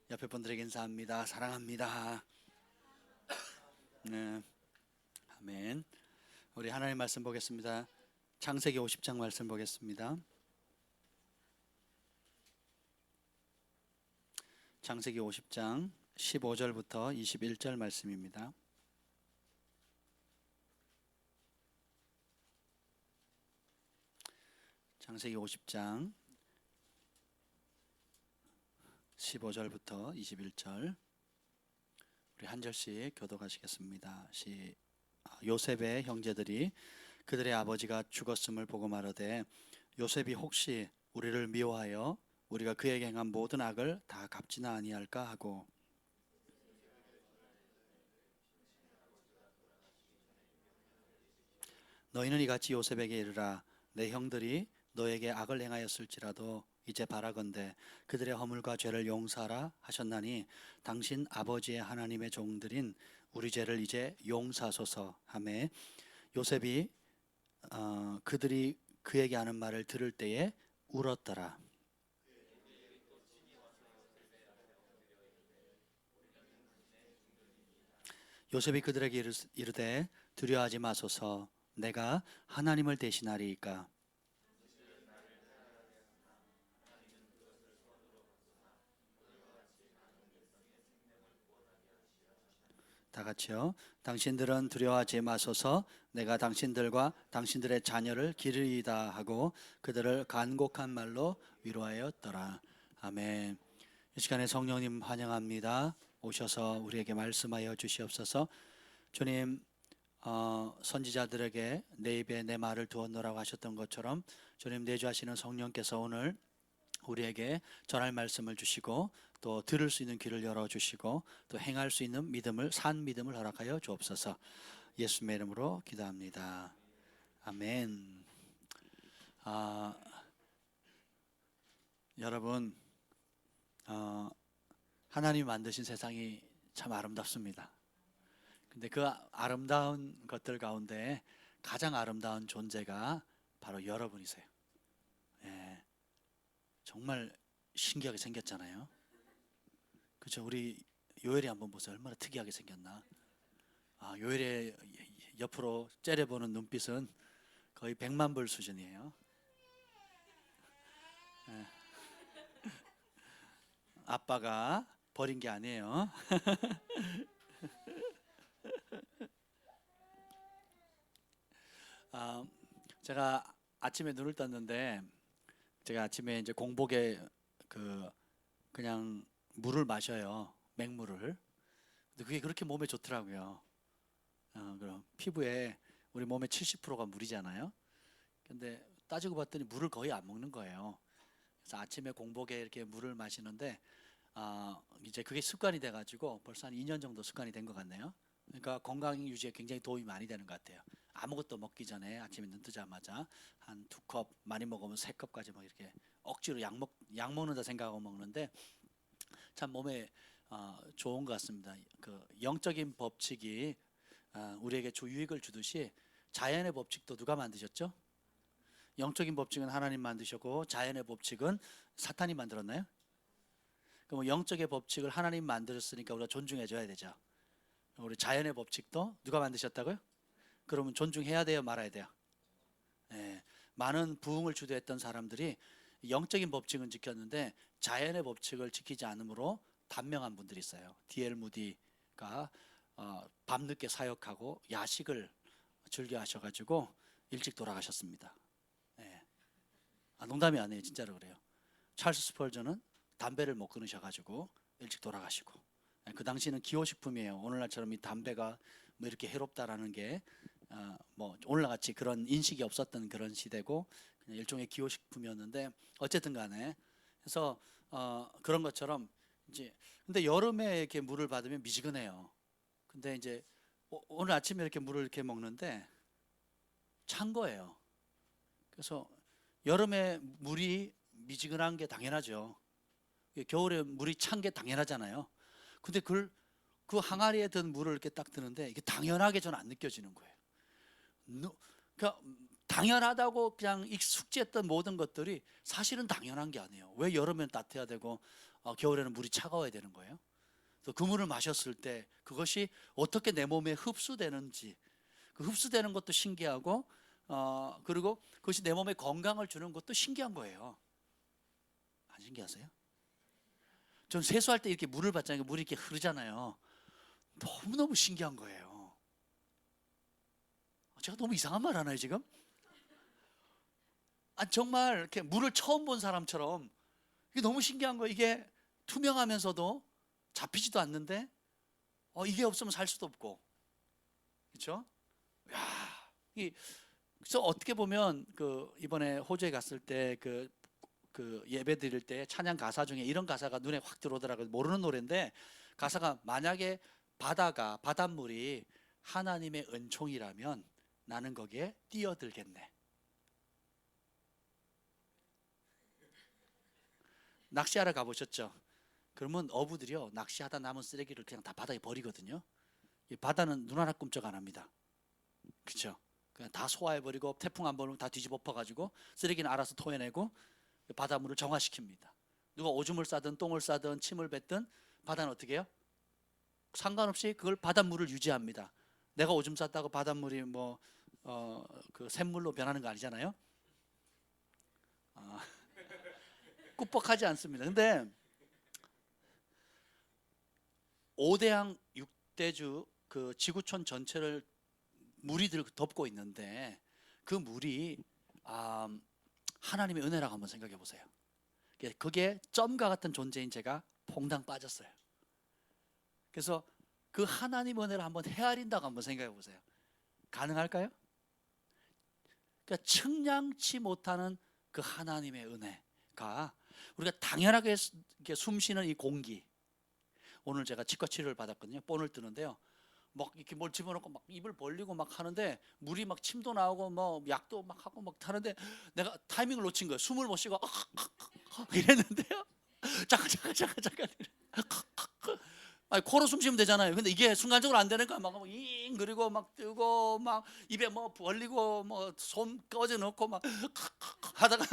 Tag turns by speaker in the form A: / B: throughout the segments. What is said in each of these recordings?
A: 옆에 분들에게 인사합니다. 사랑합니다. 네, 아멘. 우리 하나님 말씀 보겠습니다. 창세기 50장 말씀 보겠습니다. 창세기 50장 15절부터 21절 말씀입니다. 창세기 50장 15절부터 21절 우리 한 절씩 교독하시겠습니다. 요셉의 형제들이 그들의 아버지가 죽었음을 보고 말하되 요셉이 혹시 우리를 미워하여 우리가 그에게 행한 모든 악을 다 갚지나 아니할까 하고 너희는 이같이 요셉에게 이르라 내 형들이 너에게 악을 행하였을지라도 이제 바라건대 그들의 허물과 죄를 용서하라 하셨나니 당신 아버지의 하나님의 종들인 우리 죄를 이제 용서하소서 하매 요셉이 그들이 그에게 하는 말을 들을 때에 울었더라. 요셉이 그들에게 이르되 두려워하지 마소서 내가 하나님을 대신하리이까. 다 같이요. 당신들은 두려워하지 마소서 내가 당신들과 당신들의 자녀를 기르리이다 하고 그들을 간곡한 말로 위로하였더라. 아멘. 이 시간에 성령님 환영합니다. 오셔서 우리에게 말씀하여 주시옵소서. 주님, 선지자들에게 내 입에 내 말을 두었노라고 하셨던 것처럼 주님 내주하시는 성령께서 오늘 우리에게 전할 말씀을 주시고 또 들을 수 있는 귀를 열어주시고 또 행할 수 있는 믿음을 산 믿음을 허락하여 주옵소서. 예수님의 이름으로 기도합니다. 아멘. 여러분 하나님이 만드신 세상이 참 아름답습니다. 근데 그 아름다운 것들 가운데 가장 아름다운 존재가 바로 여러분이세요. 예, 정말 신기하게 생겼잖아요. 그렇죠? 우리 요엘이 한번 보세요. 얼마나 특이하게 생겼나. 요엘의 옆으로 째려보는 눈빛은 거의 100만 불 수준이에요. 예. 아빠가 버린 게 아니에요. 제가 아침에 눈을 떴는데 제가 아침에 이제 공복에 그냥 물을 마셔요. 맹물을. 근데 그게 그렇게 몸에 좋더라고요. 그럼 피부에 우리 몸의 70%가 물이잖아요. 근데 따지고 봤더니 물을 거의 안 먹는 거예요. 그래서 아침에 공복에 이렇게 물을 마시는데 이제 그게 습관이 돼가지고 벌써 한 2년 정도 습관이 된 것 같네요. 그러니까 건강 유지에 굉장히 도움이 많이 되는 것 같아요. 아무것도 먹기 전에 아침에 눈 뜨자마자 한 2컵, 많이 먹으면 3컵까지 막 이렇게 억지로 약 먹는다 생각하고 먹는데 참 몸에 좋은 것 같습니다. 그 영적인 법칙이 우리에게 유익을 주듯이 자연의 법칙도 누가 만드셨죠? 영적인 법칙은 하나님 만드셨고 자연의 법칙은 사탄이 만들었나요? 그럼 영적의 법칙을 하나님 만드셨으니까 우리가 존중해줘야 되죠. 우리 자연의 법칙도 누가 만드셨다고요? 그러면 존중해야 돼요, 말아야 돼요? 예, 많은 부흥을 주도했던 사람들이 영적인 법칙은 지켰는데 자연의 법칙을 지키지 않으므로 단명한 분들이 있어요. D.L. 무디가 밤늦게 사역하고 야식을 즐겨 하셔가지고 일찍 돌아가셨습니다. 예. 농담이 아니에요, 진짜로 그래요. 찰스 스펄전은 담배를 못 끊으셔가지고 일찍 돌아가시고 그 당시는 기호식품이에요. 오늘날처럼 이 담배가 뭐 이렇게 해롭다라는 게 뭐 오늘날같이 그런 인식이 없었던 그런 시대고 그냥 일종의 기호식품이었는데 어쨌든 간에 그래서 그런 것처럼 이제 근데 여름에 이렇게 물을 받으면 미지근해요. 근데 이제 오늘 아침에 이렇게 물을 이렇게 먹는데 찬 거예요. 그래서 여름에 물이 미지근한 게 당연하죠. 겨울에 물이 찬 게 당연하잖아요. 근데 그 항아리에 든 물을 이렇게 딱 드는데 이게 당연하게 저는 안 느껴지는 거예요. 그러니까 당연하다고 그냥 익숙지했던 모든 것들이 사실은 당연한 게 아니에요. 왜 여름엔 따뜻해야 되고 겨울에는 물이 차가워야 되는 거예요? 또 그 물을 마셨을 때 그것이 어떻게 내 몸에 흡수되는지, 그 흡수되는 것도 신기하고 그리고 그것이 내 몸에 건강을 주는 것도 신기한 거예요. 안 신기하세요? 전 세수할 때 이렇게 물을 받잖아요. 물이 이렇게 흐르잖아요. 너무너무 신기한 거예요. 제가 너무 이상한 말 하나요 지금? 정말 이렇게 물을 처음 본 사람처럼 이게 너무 신기한 거예요. 이게 투명하면서도 잡히지도 않는데 이게 없으면 살 수도 없고, 그렇죠? 야, 그래서 어떻게 보면 그 이번에 호주에 갔을 때 그 예배 드릴 때 찬양 가사 중에 이런 가사가 눈에 확 들어오더라고요. 모르는 노래인데 가사가 만약에 바닷물이 하나님의 은총이라면 나는 거기에 뛰어들겠네. 낚시하러 가보셨죠? 그러면 어부들이요, 낚시하다 남은 쓰레기를 그냥 다 바다에 버리거든요. 이 바다는 눈 하나 꿈쩍 안 합니다. 그렇죠? 그냥 다 소화해버리고 태풍 한 번 다 뒤집어 엎어가지고 쓰레기는 알아서 토해내고 바닷물을 정화시킵니다. 누가 오줌을 싸든 똥을 싸든 침을 뱉든 바다는 어떻게 해요? 상관없이 그걸 바닷물을 유지합니다. 내가 오줌 쌌다고 바닷물이 그 샘물로 변하는 거 아니잖아요. 꿉뻑하지 않습니다. 근데 5대양 6대주 그 지구촌 전체를 물이 덮고 있는데 그 물이 하나님의 은혜라고 한번 생각해 보세요. 그게 점과 같은 존재인 제가 퐁당 빠졌어요. 그래서 그 하나님 은혜를 한번 헤아린다고 한번 생각해 보세요. 가능할까요? 그러니까 측량치 못하는 그 하나님의 은혜가 우리가 당연하게 숨 쉬는 이 공기. 오늘 제가 치과 치료를 받았거든요. 본을 뜨는데요. 막 이렇게 뭘 집어넣고 막 입을 벌리고 막 하는데 물이 막 침도 나오고 뭐 약도 막 하고 막 하는데 내가 타이밍을 놓친 거예요. 숨을 못 쉬고 이랬는데요. 잠깐. 아니, 코로 숨 쉬면 되잖아요. 근데 이게 순간적으로 안 되니까 막잉 그리고 막 뜨고 막 입에 뭐 벌리고 뭐 손 꺼져 넣고 막 하다가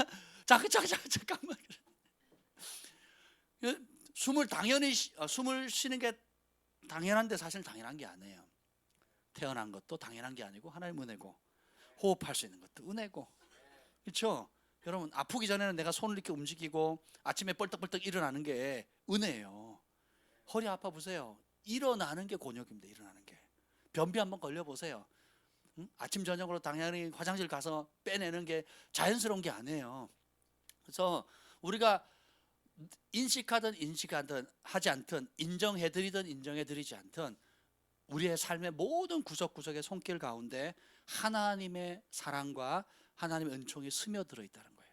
A: 잠깐만. 숨을 쉬는 게 당연한데 사실 당연한 게 아니에요. 태어난 것도 당연한 게 아니고 하나님 은혜고, 호흡할 수 있는 것도 은혜고, 그렇죠? 여러분, 아프기 전에는 내가 손을 이렇게 움직이고 아침에 뻘떡뻘떡 일어나는 게 은혜예요. 허리 아파 보세요. 일어나는 게 곤욕입니다. 일어나는 게. 변비 한번 걸려 보세요. 아침 저녁으로 당연히 화장실 가서 빼내는 게 자연스러운 게 아니에요. 그래서 우리가 인식하든 하지 않든, 인정해드리든 인정해드리지 않든 우리의 삶의 모든 구석구석의 손길 가운데 하나님의 사랑과 하나님의 은총이 스며들어 있다는 거예요.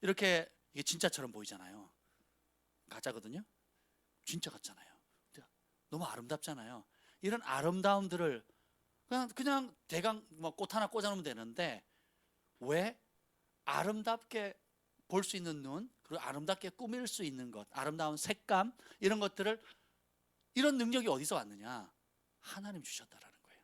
A: 이렇게 이게 진짜처럼 보이잖아요. 가짜거든요. 진짜 같잖아요. 너무 아름답잖아요. 이런 아름다움들을 그냥 대강 꽃 하나 꽂아놓으면 되는데 왜 아름답게 볼 수 있는 눈, 그리고 아름답게 꾸밀 수 있는 것, 아름다운 색감, 이런 것들을, 이런 능력이 어디서 왔느냐? 하나님 주셨다라는 거예요.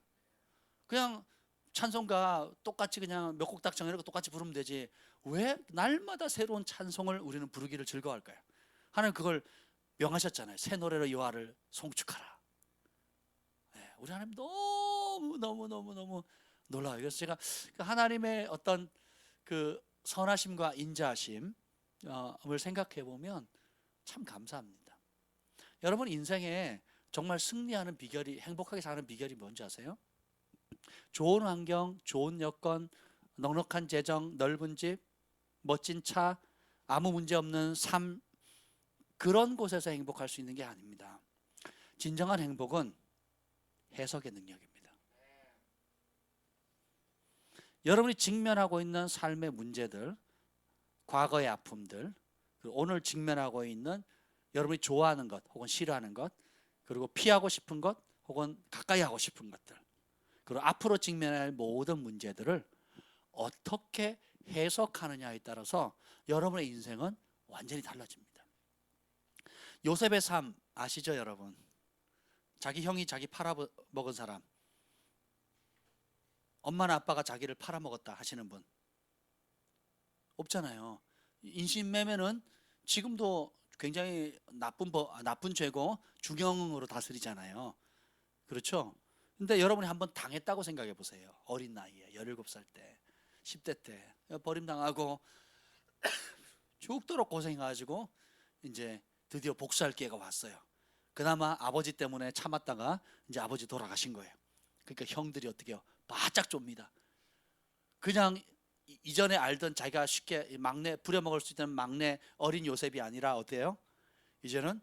A: 그냥 찬송가 똑같이 그냥 몇 곡 딱 정해놓고 똑같이 부르면 되지 왜 날마다 새로운 찬송을 우리는 부르기를 즐거워할까요? 하나님 그걸 명하셨잖아요. 새 노래로 여호와를 송축하라. 네, 우리 하나님 너무 놀라워요. 그래서 제가 하나님의 어떤 그 선하심과 인자하심을 생각해 보면 참 감사합니다. 여러분 인생에 정말 승리하는 비결이, 행복하게 사는 비결이 뭔지 아세요? 좋은 환경, 좋은 여건, 넉넉한 재정, 넓은 집, 멋진 차, 아무 문제 없는 삶, 그런 곳에서 행복할 수 있는 게 아닙니다. 진정한 행복은 해석의 능력입니다. 여러분이 직면하고 있는 삶의 문제들, 과거의 아픔들, 그리고 오늘 직면하고 있는 여러분이 좋아하는 것 혹은 싫어하는 것, 그리고 피하고 싶은 것 혹은 가까이 하고 싶은 것들, 그리고 앞으로 직면할 모든 문제들을 어떻게 해석하느냐에 따라서 여러분의 인생은 완전히 달라집니다. 요셉의 삶 아시죠 여러분? 자기 형이 자기 팔아먹은 사람, 엄마나 아빠가 자기를 팔아먹었다 하시는 분 없잖아요. 인신매매는 지금도 굉장히 나쁜 죄고 중형으로 다스리잖아요. 그렇죠? 근데 여러분이 한번 당했다고 생각해 보세요. 어린 나이에 17살 때, 10대 때 버림당하고 죽도록 고생해가지고 이제 드디어 복수할 기회가 왔어요. 그나마 아버지 때문에 참았다가 이제 아버지 돌아가신 거예요. 그러니까 형들이 어떻게 해요? 바짝 좁니다. 그냥 이전에 알던 자기가 쉽게 막내 부려먹을 수 있는 막내 어린 요셉이 아니라 어때요? 이제는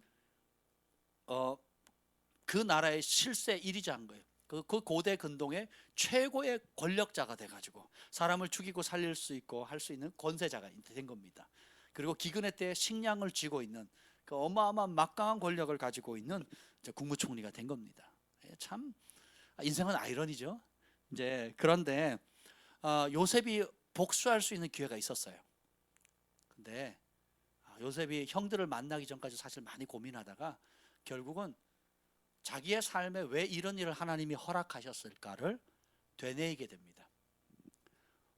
A: 그 나라의 실세 1위자인 거예요. 그 고대 근동의 최고의 권력자가 돼가지고 사람을 죽이고 살릴 수 있고 할 수 있는 권세자가 된 겁니다. 그리고 기근의 때에 식량을 쥐고 있는 그 어마어마한 막강한 권력을 가지고 있는 국무총리가 된 겁니다. 참 인생은 아이러니죠. 이제 그런데 요셉이 복수할 수 있는 기회가 있었어요. 근데 요셉이 형들을 만나기 전까지 사실 많이 고민하다가 결국은 자기의 삶에 왜 이런 일을 하나님이 허락하셨을까를 되뇌이게 됩니다.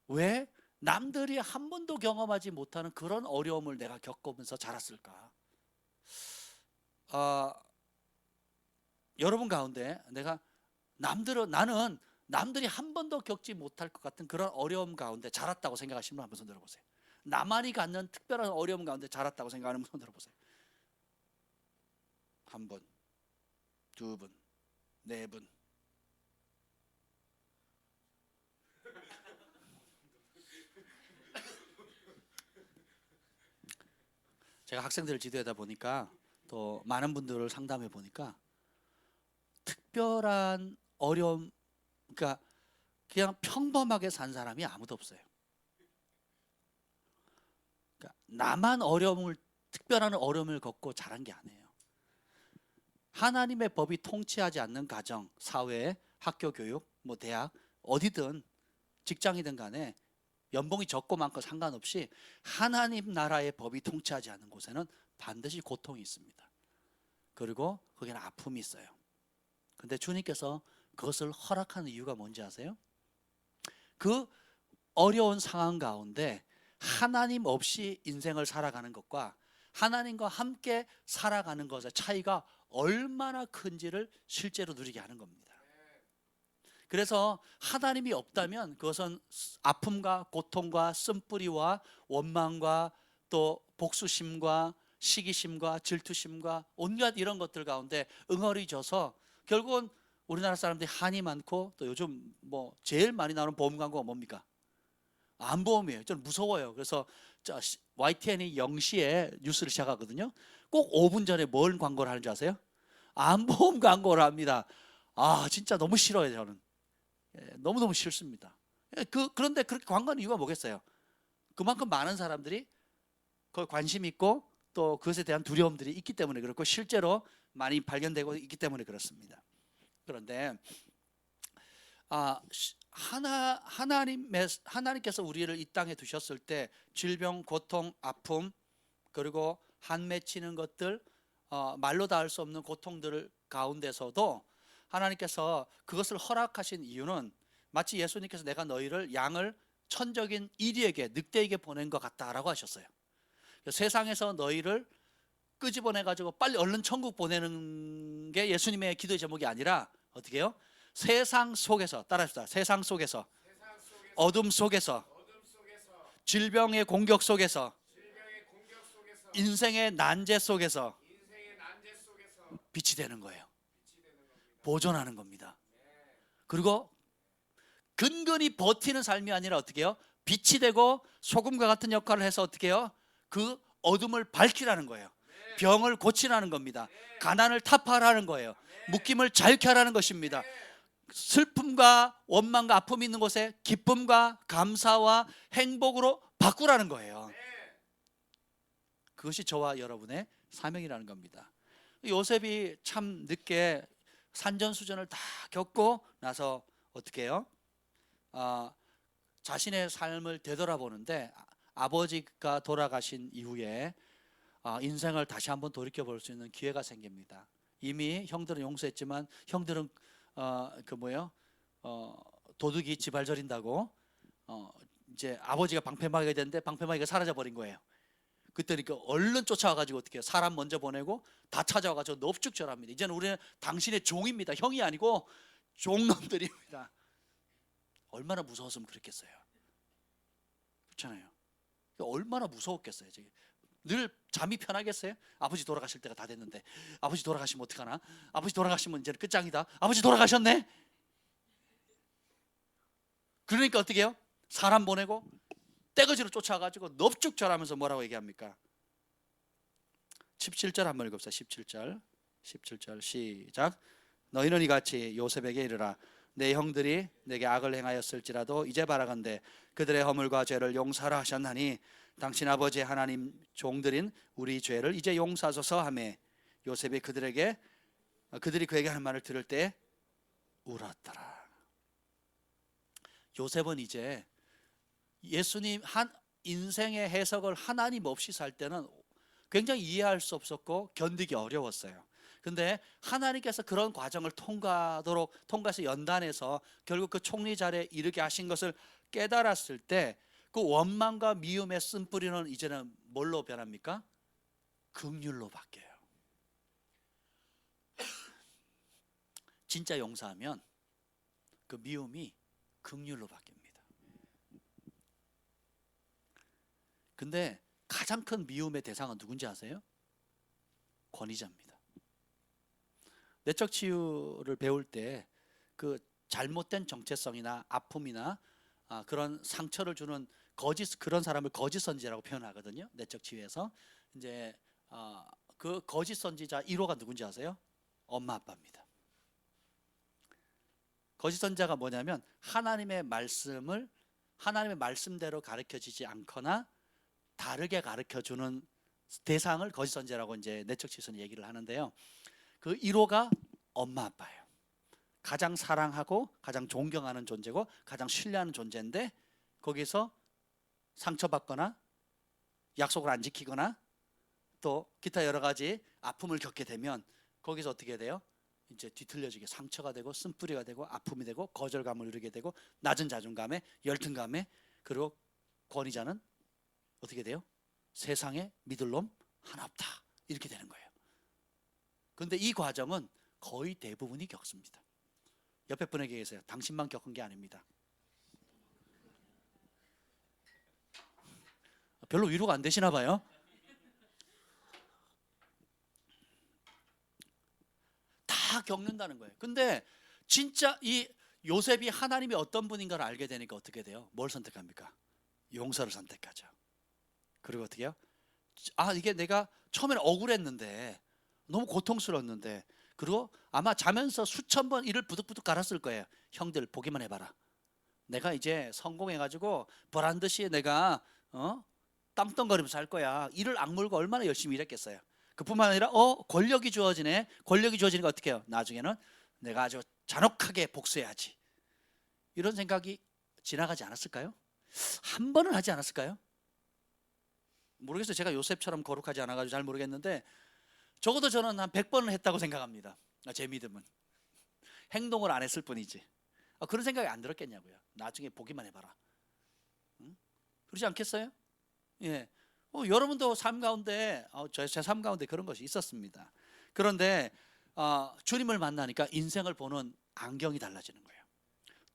A: 왜 남들이 한 번도 경험하지 못하는 그런 어려움을 내가 겪으면서 자랐을까? 여러분 가운데 나는 남들이 한 번도 겪지 못할 것 같은 그런 어려움 가운데 자랐다고 생각하시는 분 한번 손 들어보세요. 나만이 갖는 특별한 어려움 가운데 자랐다고 생각하는 분 손 들어보세요. 한 분, 두 분, 네 분. 제가 학생들을 지도하다 보니까 또 많은 분들을 상담해 보니까 특별한 어려움, 그러니까 그냥 평범하게 산 사람이 아무도 없어요. 그러니까 나만 특별한 어려움을 겪고 자란 게 아니에요. 하나님의 법이 통치하지 않는 가정, 사회, 학교 교육, 대학, 어디든 직장이든 간에 연봉이 적고 많고 상관없이 하나님 나라의 법이 통치하지 않는 곳에는 반드시 고통이 있습니다. 그리고 거기는 아픔이 있어요. 근데 주님께서 그것을 허락하는 이유가 뭔지 아세요? 그 어려운 상황 가운데 하나님 없이 인생을 살아가는 것과 하나님과 함께 살아가는 것의 차이가 얼마나 큰지를 실제로 누리게 하는 겁니다. 그래서 하나님이 없다면 그것은 아픔과 고통과 쓴뿌리와 원망과 또 복수심과 시기심과 질투심과 온갖 이런 것들 가운데 응어리져서 결국은 우리나라 사람들이 한이 많고 또 요즘 제일 많이 나오는 보험 광고가 뭡니까? 암보험이에요. 저는 무서워요. 그래서 YTN이 0시에 뉴스를 시작하거든요. 꼭 5분 전에 뭘 광고를 하는지 아세요? 암보험 광고를 합니다. 진짜 너무 싫어요. 저는 너무너무 싫습니다. 그런데 그렇게 광고하는 이유가 뭐겠어요? 그만큼 많은 사람들이 거기에 관심 있고 또 그것에 대한 두려움들이 있기 때문에 그렇고 실제로 많이 발견되고 있기 때문에 그렇습니다. 그런데 하나님께서 우리를 이 땅에 두셨을 때 질병, 고통, 아픔 그리고 한 맺히는 것들 말로 다 할 수 없는 고통들 가운데서도 하나님께서 그것을 허락하신 이유는 마치 예수님께서 내가 너희를 양을 천적인 이리에게 늑대에게 보낸 것 같다라고 하셨어요. 세상에서 너희를 끄집어내 가지고 빨리 얼른 천국 보내는 게 예수님의 기도의 제목이 아니라 어떻게 해요? 세상 속에서 따라합시다. 세상 속에서 어둠 속에서 질병의 공격 속에서 인생의 난제 속에서 빛이 되는 거예요. 보존하는 겁니다. 그리고 근근히 버티는 삶이 아니라 어떻게 해요? 빛이 되고 소금과 같은 역할을 해서 어떻게 해요? 그 어둠을 밝히라는 거예요. 병을 고치라는 겁니다. 가난을 타파하라는 거예요. 묶임을 자유케 하라는 것입니다. 슬픔과 원망과 아픔이 있는 곳에 기쁨과 감사와 행복으로 바꾸라는 거예요. 그것이 저와 여러분의 사명이라는 겁니다. 요셉이 참 늦게 산전수전을 다 겪고 나서 어떻게 해요? 자신의 삶을 되돌아보는데 아버지가 돌아가신 이후에 인생을 다시 한번 돌이켜볼 수 있는 기회가 생깁니다. 이미 형들은 용서했지만 형들은 도둑이 지발 저린다고 이제 아버지가 방패막이가 됐는데 방패막이가 사라져 버린 거예요. 그때니까 얼른 쫓아와가지고 어떻게 해요? 사람 먼저 보내고 다 찾아와가지고 넙죽절합니다. 이제는 우리는 당신의 종입니다. 형이 아니고 종놈들입니다. 얼마나 무서웠으면 그랬겠어요. 그렇잖아요. 얼마나 무서웠겠어요. 늘 잠이 편하겠어요? 아버지 돌아가실 때가 다 됐는데 아버지 돌아가시면 어떡하나? 아버지 돌아가시면 이제 끝장이다. 아버지 돌아가셨네? 그러니까 어떻게 해요? 사람 보내고 떼거지로 쫓아가지고 넙죽절하면서 뭐라고 얘기합니까? 17절 한번 읽읍시다. 17절 시작. 너희는 이같이 요셉에게 이르라. 내 형들이 내게 악을 행하였을지라도 이제 바라건대 그들의 허물과 죄를 용서하라 하셨나니 당신 아버지 하나님 종들인 우리 죄를 이제 용서하소서 하매 요셉이 그들이 그에게 하는 말을 들을 때 울었더라. 요셉은 이제 예수님 한 인생의 해석을 하나님 없이 살 때는 굉장히 이해할 수 없었고 견디기 어려웠어요. 근데 하나님께서 그런 과정을 통과해서 연단해서 결국 그 총리 자리에 이르게 하신 것을 깨달았을 때 그 원망과 미움의 쓴뿌리는 이제는 뭘로 변합니까? 긍휼로 바뀌어요. 진짜 용서하면 그 미움이 긍휼로 바뀝니다. 근데 가장 큰 미움의 대상은 누군지 아세요? 권위자입니다. 내적 치유를 배울 때 그 잘못된 정체성이나 아픔이나 그런 상처를 주는 그런 사람을 거짓 선지자라고 표현하거든요. 내적 치유에서 이제 그 거짓 선지자 1호가 누군지 아세요? 엄마 아빠입니다. 거짓 선지자가 뭐냐면 하나님의 말씀대로 가르쳐지지 않거나 다르게 가르쳐주는 대상을 거짓 선지자라고 이제 내적 치유에서는 얘기를 하는데요. 그 1호가 엄마 아빠예요. 가장 사랑하고 가장 존경하는 존재고 가장 신뢰하는 존재인데 거기서 상처받거나 약속을 안 지키거나 또 기타 여러 가지 아픔을 겪게 되면 거기서 어떻게 돼요? 이제 뒤틀려지게 상처가 되고 쓴뿌리가 되고 아픔이 되고 거절감을 누리게 되고 낮은 자존감에 열등감에 그리고 권위자는 어떻게 돼요? 세상에 믿을 놈 하나 없다 이렇게 되는 거예요. 그런데 이 과정은 거의 대부분이 겪습니다. 옆에 분에게 계세요. 당신만 겪은 게 아닙니다. 별로 위로가 안 되시나 봐요. 다 겪는다는 거예요. 근데 진짜 이 요셉이 하나님이 어떤 분인가를 알게 되니까 어떻게 돼요? 뭘 선택합니까? 용서를 선택하죠. 그리고 어떻게 해요? 이게 내가 처음에는 억울했는데 너무 고통스러웠는데 그리고 아마 자면서 수천 번 이를 부득부득 갈았을 거예요. 형들 보기만 해봐라. 내가 이제 성공해가지고 보란듯이 내가 땅덩거리면서 살 거야. 이를 악물고 얼마나 열심히 일했겠어요. 그뿐만 아니라 권력이 주어지네. 권력이 주어지니까 어떻게 해요? 나중에는 내가 아주 잔혹하게 복수해야지. 이런 생각이 지나가지 않았을까요? 한 번은 하지 않았을까요? 모르겠어요. 제가 요셉처럼 거룩하지 않아가지고 잘 모르겠는데 적어도 저는 한 100번은 했다고 생각합니다. 제 믿음은. 행동을 안 했을 뿐이지. 그런 생각이 안 들었겠냐고요. 나중에 보기만 해봐라. 응? 그렇지 않겠어요? 예. 여러분도 삶 가운데 제 삶 가운데 그런 것이 있었습니다. 그런데 주님을 만나니까 인생을 보는 안경이 달라지는 거예요.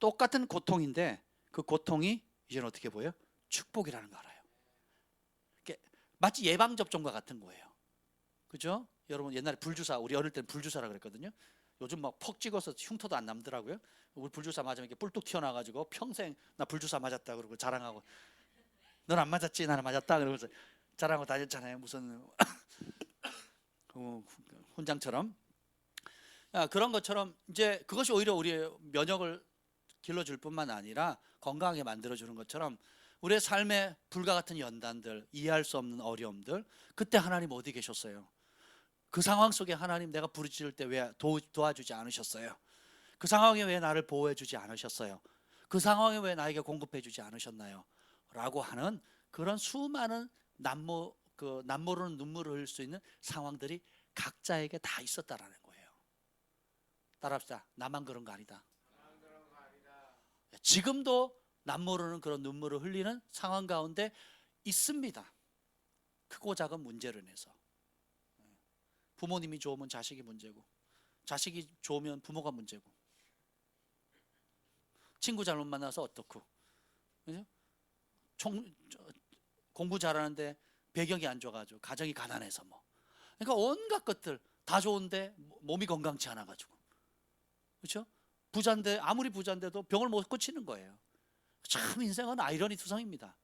A: 똑같은 고통인데 그 고통이 이제는 어떻게 보여요? 축복이라는 거 알아요. 마치 예방접종과 같은 거예요. 그죠? 여러분 옛날에 불주사, 우리 어릴 때는 불주사라 그랬거든요. 요즘 막 퍽 찍어서 흉터도 안 남더라고요. 우리 불주사 맞으면 이렇게 뿔뚝 튀어나와가지고 평생 나 불주사 맞았다 그러고 자랑하고, 넌 안 맞았지? 나는 맞았다 그러면서 자랑하고 다녔잖아요. 무슨 훈장처럼. 그런 것처럼 이제 그것이 오히려 우리의 면역을 길러줄 뿐만 아니라 건강하게 만들어주는 것처럼 우리의 삶의 불과 같은 연단들, 이해할 수 없는 어려움들, 그때 하나님 어디 계셨어요? 그 상황 속에 하나님 내가 부르짖을 때 왜 도와주지 않으셨어요? 그 상황에 왜 나를 보호해 주지 않으셨어요? 그 상황에 왜 나에게 공급해 주지 않으셨나요? 라고 하는 그런 수많은 남모르는 눈물을 흘릴 수 있는 상황들이 각자에게 다 있었다라는 거예요. 따라합시다. 나만 그런 거 아니다. 지금도 남모르는 그런 눈물을 흘리는 상황 가운데 있습니다. 크고 작은 문제로 인해서. 부모님이 좋으면 자식이 문제고, 자식이 좋으면 부모가 문제고, 친구 잘못 만나서 어떻고, 그죠? 공부 잘하는데 배경이 안 좋아가지고 가정이 가난해서 뭐, 그러니까 온갖 것들 다 좋은데 몸이 건강치 않아가지고, 그렇죠? 부자인데, 아무리 부자인데도 병을 못 고치는 거예요. 참 인생은 아이러니 투성입니다.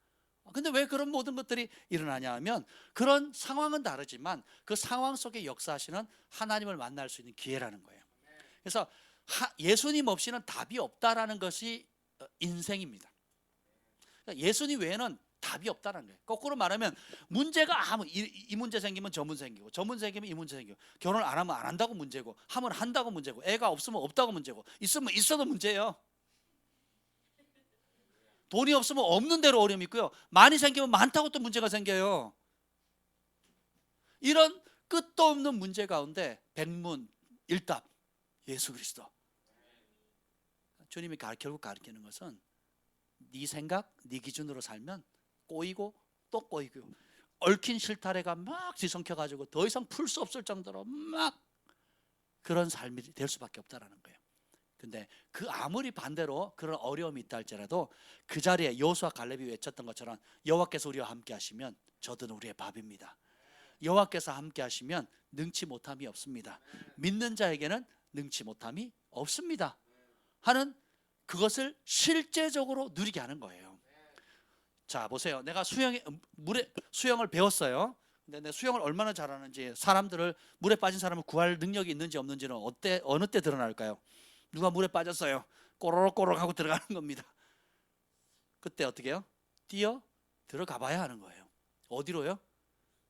A: 근데 왜 그런 모든 것들이 일어나냐 하면, 그런 상황은 다르지만 그 상황 속에 역사하시는 하나님을 만날 수 있는 기회라는 거예요. 그래서 예수님 없이는 답이 없다라는 것이 인생입니다. 그러니까 예수님 외에는 답이 없다는 거예요. 거꾸로 말하면, 문제가 이 문제 생기면 저 문제 생기고, 저 문제 생기면 이 문제 생기고, 결혼 안 하면 안 한다고 문제고, 하면 한다고 문제고, 애가 없으면 없다고 문제고, 있으면 있어도 문제예요. 돈이 없으면 없는 대로 어려움이 있고요, 많이 생기면 많다고 또 문제가 생겨요. 이런 끝도 없는 문제 가운데 백문일답, 예수 그리스도. 주님이 결국 가르치는 것은, 네 생각, 네 기준으로 살면 꼬이고 또 꼬이고, 얽힌 실타래가 막 뒤섞여가지고 더 이상 풀 수 없을 정도로 막 그런 삶이 될 수밖에 없다라는 거예요. 근데 그 아무리 반대로 그런 어려움이 있다 할지라도, 그 자리에 여호수아 갈렙이 외쳤던 것처럼, 여호와께서 우리와 함께 하시면 저들은 우리의 밥입니다. 여호와께서 함께 하시면 능치 못함이 없습니다. 믿는 자에게는 능치 못함이 없습니다 하는, 그것을 실제적으로 누리게 하는 거예요. 자, 보세요. 내가 수영을 배웠어요. 근데 내 수영을 얼마나 잘하는지, 사람들을, 물에 빠진 사람을 구할 능력이 있는지 없는지는 어느 때 드러날까요? 누가 물에 빠졌어요, 꼬로록 하고 들어가는 겁니다. 그때 어떻게 해요? 뛰어 들어가 봐야 하는 거예요. 어디로요?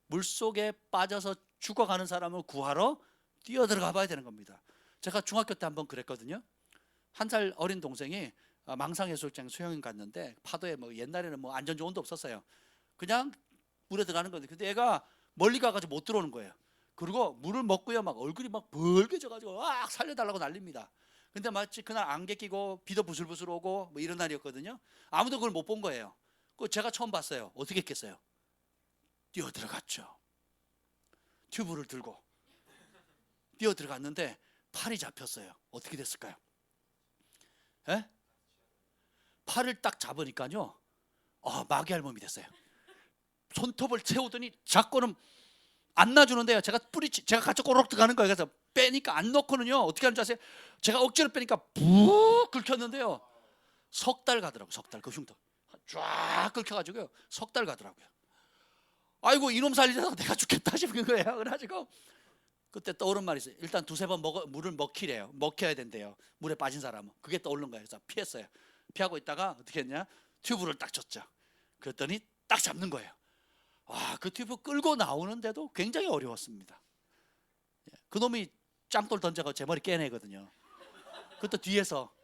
A: 물속에 빠져서 죽어가는 사람을 구하러 뛰어 들어가 봐야 되는 겁니다. 제가 중학교 때 한번 그랬거든요. 1살 어린 동생이 망상해수욕장 수영을 갔는데, 파도에 옛날에는 안전조건도 없었어요. 그냥 물에 들어가는 건데, 근데 애가 멀리 가가지고 못 들어오는 거예요. 그리고 물을 먹고요, 막 얼굴이 막 벌개져가지고 막 살려달라고 난립니다. 근데 마치 그날 안개 끼고 비도 부슬부슬 오고 이런 날이었거든요. 아무도 그걸 못 본 거예요. 그거 제가 처음 봤어요. 어떻게 했겠어요? 뛰어 들어갔죠. 튜브를 들고 뛰어 들어갔는데 팔이 잡혔어요. 어떻게 됐을까요? 에? 팔을 딱 잡으니까요, 마귀 할멈이 됐어요. 손톱을 채우더니 자꾸는 안 놔주는데요. 제가 같이 꼬르륵 들어가는 거예요. 그래서 빼니까 안 넣고는요, 어떻게 하는지 아세요? 제가 억지로 빼니까 푹 긁혔는데요, 석 달 가더라고요. 석 달. 그 흉터 쫙 긁혀가지고요, 석 달 가더라고요. 아이고, 이놈 살리다가 내가 죽겠다 싶은 거예요. 그래가지고 그때 떠오른 말이 있어요. 일단 두세 번 물을 먹혀야 된대요, 물에 빠진 사람은. 그게 떠오른 거예요. 그래서 피했어요. 피하고 있다가 어떻게 했냐, 튜브를 딱 줬죠. 그랬더니 딱 잡는 거예요. 그 튜브 끌고 나오는데도 굉장히 어려웠습니다. 그 놈이 짱돌 던져서 제 머리 깨내거든요. 그것도 뒤에서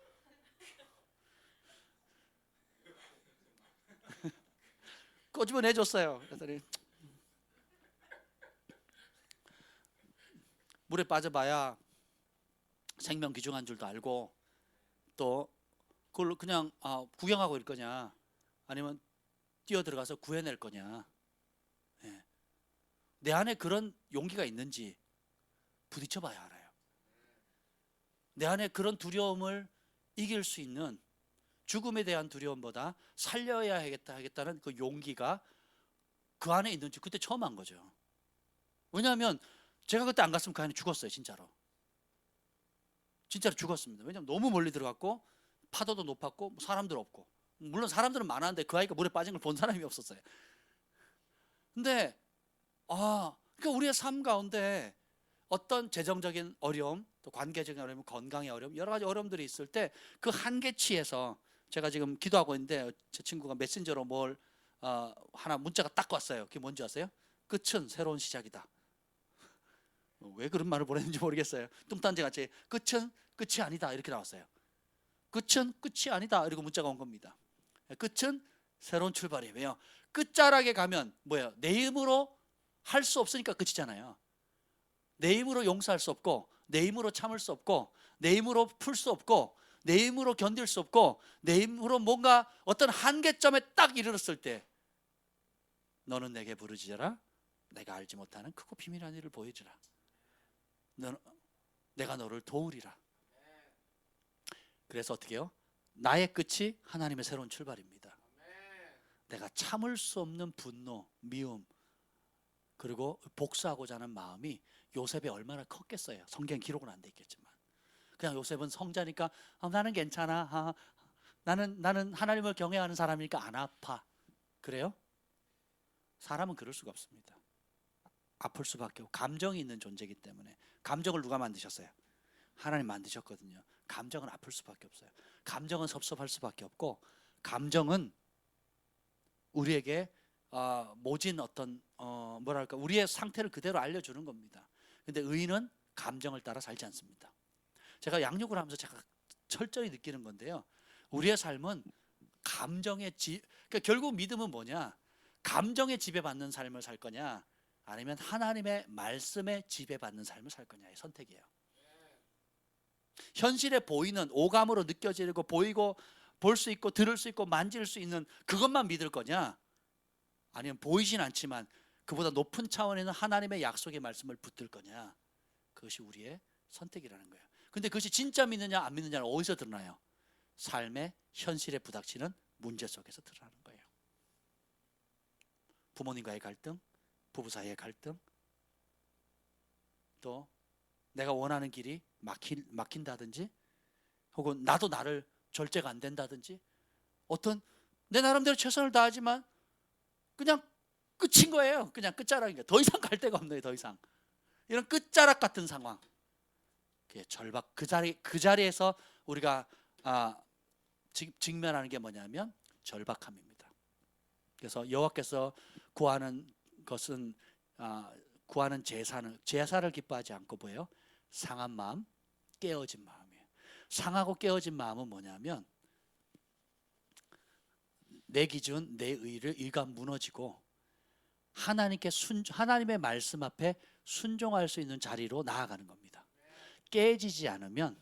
A: 꺼집어내줬어요. 그랬더니 물에 빠져봐야 생명 귀중한 줄도 알고, 또 그걸 그냥 구경하고 있을 거냐, 아니면 뛰어 들어가서 구해낼 거냐. 내 안에 그런 용기가 있는지 부딪혀봐야 알아요. 내 안에 그런 두려움을 이길 수 있는, 죽음에 대한 두려움보다 살려야 하겠다는 그 용기가 그 안에 있는지 그때 처음 한 거죠. 왜냐하면 제가 그때 안 갔으면 그 안에 죽었어요. 진짜로 죽었습니다. 왜냐하면 너무 멀리 들어갔고, 파도도 높았고, 사람들 없고. 물론 사람들은 많았는데 그 아이가 물에 빠진 걸 본 사람이 없었어요. 근데 그러니까 우리의 삶 가운데 어떤 재정적인 어려움, 또 관계적인 어려움, 건강의 어려움, 여러 가지 어려움들이 있을 때, 그 한계치에서, 제가 지금 기도하고 있는데 제 친구가 메신저로 하나 문자가 딱 왔어요. 그게 뭔지 아세요? 끝은 새로운 시작이다. 왜 그런 말을 보냈는지 모르겠어요. 뚱딴지 같이 끝은 끝이 아니다 이렇게 나왔어요. 끝은 끝이 아니다 이러고 문자가 온 겁니다. 끝은 새로운 출발이에요. 왜요? 끝자락에 가면 뭐예요? 내 힘으로 할 수 없으니까 끝이잖아요. 내 힘으로 용서할 수 없고, 내 힘으로 참을 수 없고, 내 힘으로 풀 수 없고, 내 힘으로 견딜 수 없고 내 힘으로 뭔가 어떤 한계점에 딱 이르렀을 때 너는 내게 부르짖어라. 내가 알지 못하는 크고 비밀한 일을 보여주라. 내가 너를 도우리라. 그래서 어떻게 해요? 나의 끝이 하나님의 새로운 출발입니다. 내가 참을 수 없는 분노, 미움, 그리고 복수하고자 하는 마음이 요셉이 얼마나 컸겠어요. 성경 기록은 안 돼 있겠지만 그냥 요셉은 성자니까 나는 괜찮아. 나는 하나님을 경외하는 사람이니까 안 아파. 그래요? 사람은 그럴 수가 없습니다. 아플 수밖에 없고 감정이 있는 존재이기 때문에. 감정을 누가 만드셨어요? 하나님 만드셨거든요. 감정은 아플 수밖에 없어요. 감정은 섭섭할 수밖에 없고 감정은 우리에게 모진 어떤 뭐랄까 우리의 상태를 그대로 알려주는 겁니다. 근데 의인은 감정을 따라 살지 않습니다. 제가 양육을 하면서 제가 철저히 느끼는 건데요. 우리의 삶은 감정의 그러니까 결국 믿음은 뭐냐? 감정에 지배받는 삶을 살 거냐 아니면 하나님의 말씀에 지배받는 삶을 살 거냐의 선택이에요. 현실에 보이는 오감으로 느껴지고 보이고 볼 수 있고 들을 수 있고 만질 수 있는 그것만 믿을 거냐 아니면 보이진 않지만 그보다 높은 차원에 있는 하나님의 약속의 말씀을 붙들 거냐. 그것이 우리의 선택이라는 거예요. 근데 그것이 진짜 믿느냐 안 믿느냐는 어디서 드러나요? 삶의 현실에 부닥치는 문제 속에서 드러나는 거예요. 부모님과의 갈등, 부부 사이의 갈등, 또 내가 원하는 길이 막힌다든지 혹은 나도 나를 절제가 안 된다든지 어떤 내 나름대로 최선을 다하지만 그냥 끝인 거예요. 그냥 끝자락인 거예요. 더 이상 갈 데가 없네요. 더 이상 이런 끝자락 같은 상황, 절박 그 자리에서 우리가 직면하는 게 뭐냐면 절박함입니다. 그래서 여호와께서 구하는 것은 구하는 제사를 기뻐하지 않고 뭐예요? 상한 마음, 깨어진 마음이에요. 상하고 깨어진 마음은 뭐냐면 내 기준, 내 의가 무너지고 하나님의 말씀 앞에 순종할 수 있는 자리로 나아가는 겁니다. 깨지지 않으면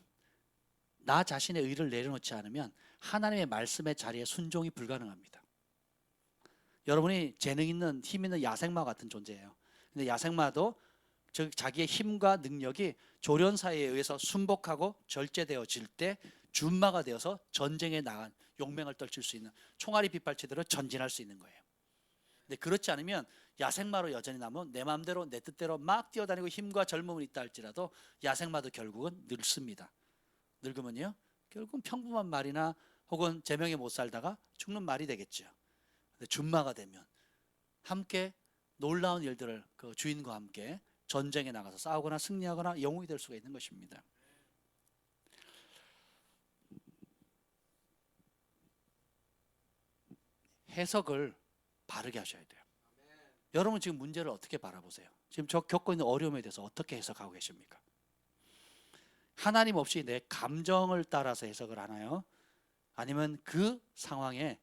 A: 나 자신의 의를 내려놓지 않으면 하나님의 말씀의 자리에 순종이 불가능합니다. 여러분이 재능 있는 힘 있는 야생마 같은 존재예요. 근데 야생마도 즉 자기의 힘과 능력이 조련사에 의해서 순복하고 절제되어질 때 준마가 되어서 전쟁에 나간 용맹을 떨칠 수 있는 총알이 빗발치도록 전진할 수 있는 거예요. 근데 그렇지 않으면 야생마로 여전히 남으면 내 마음대로 내 뜻대로 막 뛰어다니고 힘과 젊음은 있다 할지라도 야생마도 결국은 늙습니다. 늙으면요 결국은 평범한 말이나 혹은 제명에 못 살다가 죽는 말이 되겠죠. 근데 준마가 되면 함께 놀라운 일들을 그 주인과 함께 전쟁에 나가서 싸우거나 승리하거나 영웅이 될 수가 있는 것입니다. 해석을 바르게 하셔야 돼요. 여러분 지금 문제를 어떻게 바라보세요? 지금 저 겪고 있는 어려움에 대해서 어떻게 해석하고 계십니까? 하나님 없이 내 감정을 따라서 해석을 하나요? 아니면 그 상황에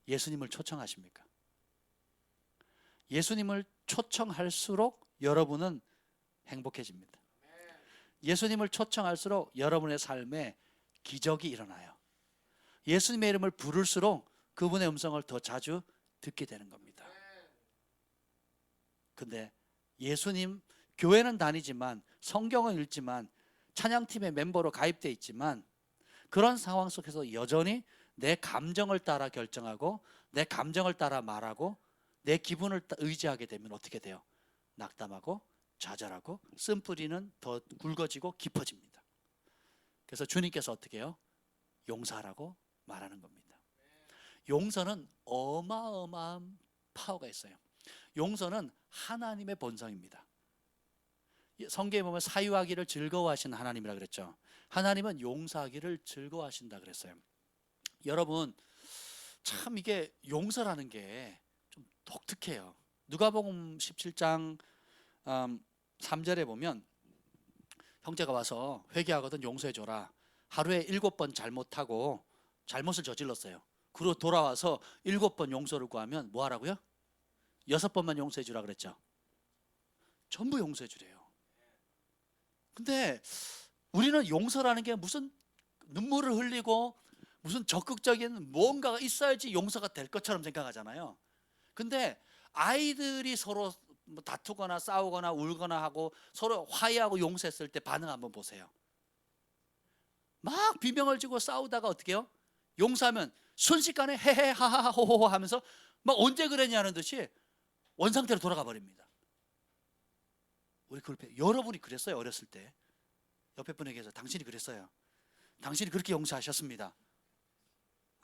A: 예수님을 초청하십니까? 예수님을 초청할수록 여러분은 행복해집니다. 예수님을 초청할수록 여러분의 삶에 기적이 일어나요. 예수님의 이름을 부를수록 그분의 음성을 더 자주 듣게 되는 겁니다. 근데 예수님 교회는 다니지만 성경은 읽지만 찬양팀의 멤버로 가입되어 있지만 그런 상황 속에서 여전히 내 감정을 따라 결정하고 내 감정을 따라 말하고 내 기분을 의지하게 되면 어떻게 돼요? 낙담하고 좌절하고 쓴뿌리는 더 굵어지고 깊어집니다. 그래서 주님께서 어떻게 해요? 용서하라고 말하는 겁니다. 용서는 어마어마한 파워가 있어요. 용서는 하나님의 본성입니다. 성경에 보면 사유하기를 즐거워하시는 하나님이라 그랬죠. 하나님은 용서하기를 즐거워하신다 그랬어요. 여러분 참 이게 용서라는 게 좀 독특해요. 누가복음 17장 3절에 보면 형제가 와서 회개하거든 용서해줘라. 하루에 7번 잘못하고 잘못을 저질렀어요. 그리고 돌아와서 7번 용서를 구하면 뭐 하라고요? 6번만 용서해 주라 그랬죠. 전부 용서해 주래요. 근데 우리는 용서라는 게 무슨 눈물을 흘리고 무슨 적극적인 뭔가가 있어야지 용서가 될 것처럼 생각하잖아요. 근데 아이들이 서로 뭐 다투거나 싸우거나 울거나 하고 서로 화해하고 용서했을 때 반응 한번 보세요. 막 비명을 지고 싸우다가 어떻게 해요? 용서하면 순식간에 헤헤 하하하 호호호 하면서 막 언제 그랬냐는 듯이 원상태로 돌아가 버립니다. 여러분이 그랬어요. 어렸을 때 옆에 분에게서 당신이 그랬어요. 당신이 그렇게 용서하셨습니다.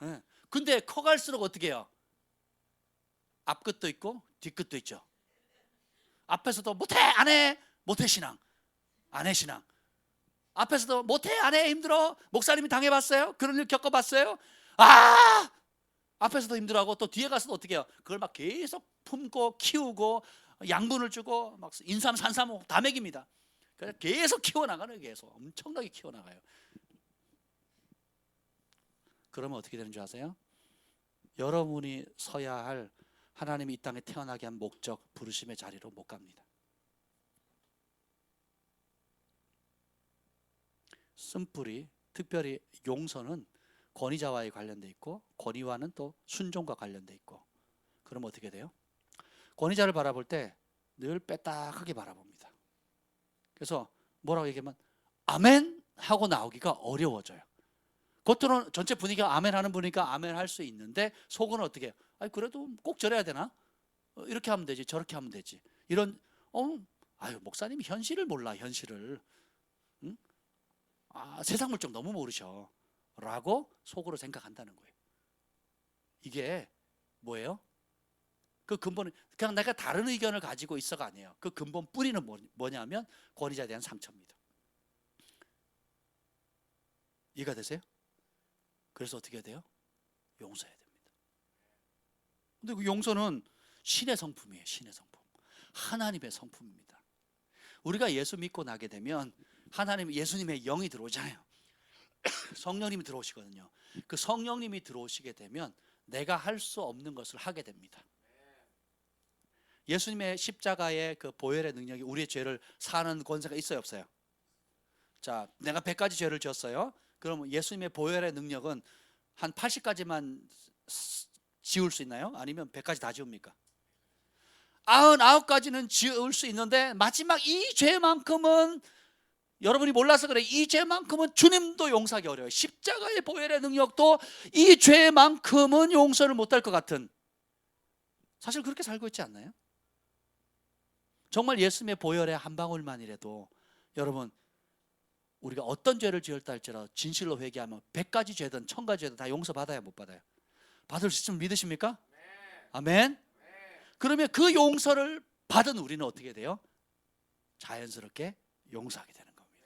A: 네. 근데 커갈수록 어떻게 해요? 앞끝도 있고 뒤끝도 있죠. 앞에서도 못해 안해 못해 신앙 안해 신앙, 앞에서도 못해 안해 힘들어 목사님이 당해봤어요? 그런 일 겪어봤어요? 아 앞에서도 힘들어하고 또 뒤에 가서도 어떻게 해요? 그걸 막 계속 품고 키우고 양분을 주고 막 인삼 산삼 다 먹입니다. 그래서 계속 키워나가는, 계속 엄청나게 키워나가요. 그러면 어떻게 되는 줄 아세요? 여러분이 서야 할, 하나님이 이 땅에 태어나게 한 목적, 부르심의 자리로 못 갑니다. 쓴뿌리, 특별히 용서는 권위자와의 관련돼 있고 권위와는 또 순종과 관련돼 있고. 그럼 어떻게 돼요? 권위자를 바라볼 때 늘 빼딱하게 바라봅니다. 그래서 뭐라고 얘기하면 아멘 하고 나오기가 어려워져요. 겉으로는 전체 분위기가 아멘 하는 분이니까 아멘 할 수 있는데 속은 어떻게 해요? 아니 그래도 꼭 저래야 되나? 이렇게 하면 되지 저렇게 하면 되지. 이런 아유 목사님이 현실을 몰라, 현실을. 응? 세상 물정 너무 모르셔 라고 속으로 생각한다는 거예요. 이게 뭐예요? 그 근본은 그냥 내가 다른 의견을 가지고 있어가 아니에요. 그 근본 뿌리는 뭐냐면 권위자에 대한 상처입니다. 이해가 되세요? 그래서 어떻게 해야 돼요? 용서해야 됩니다. 근데 그 용서는 신의 성품이에요. 신의 성품, 하나님의 성품입니다. 우리가 예수 믿고 나게 되면 하나님, 예수님의 영이 들어오잖아요. 성령님이 들어오시거든요. 그 성령님이 들어오시게 되면 내가 할 수 없는 것을 하게 됩니다. 예수님의 십자가의 그 보혈의 능력이 우리의 죄를 사는 권세가 있어요, 없어요? 자, 내가 100가지 죄를 지었어요. 그럼 예수님의 보혈의 능력은 한 80가지만 지울 수 있나요? 아니면 100가지 다 지웁니까? 99가지는 지울 수 있는데 마지막 이 죄만큼은, 여러분이 몰라서 그래, 이 죄만큼은 주님도 용서하기 어려워요. 십자가의 보혈의 능력도 이 죄만큼은 용서를 못할 것 같은, 사실 그렇게 살고 있지 않나요? 정말 예수님의 보혈의 한 방울만이라도 여러분, 우리가 어떤 죄를 지었다 할지라도 진실로 회개하면 100가지 죄든 1000가지 죄든 다 용서받아야 못 받아요? 받을 수 있으면 믿으십니까? 아멘. 그러면 그 용서를 받은 우리는 어떻게 돼요? 자연스럽게 용서하게 되는 겁니다.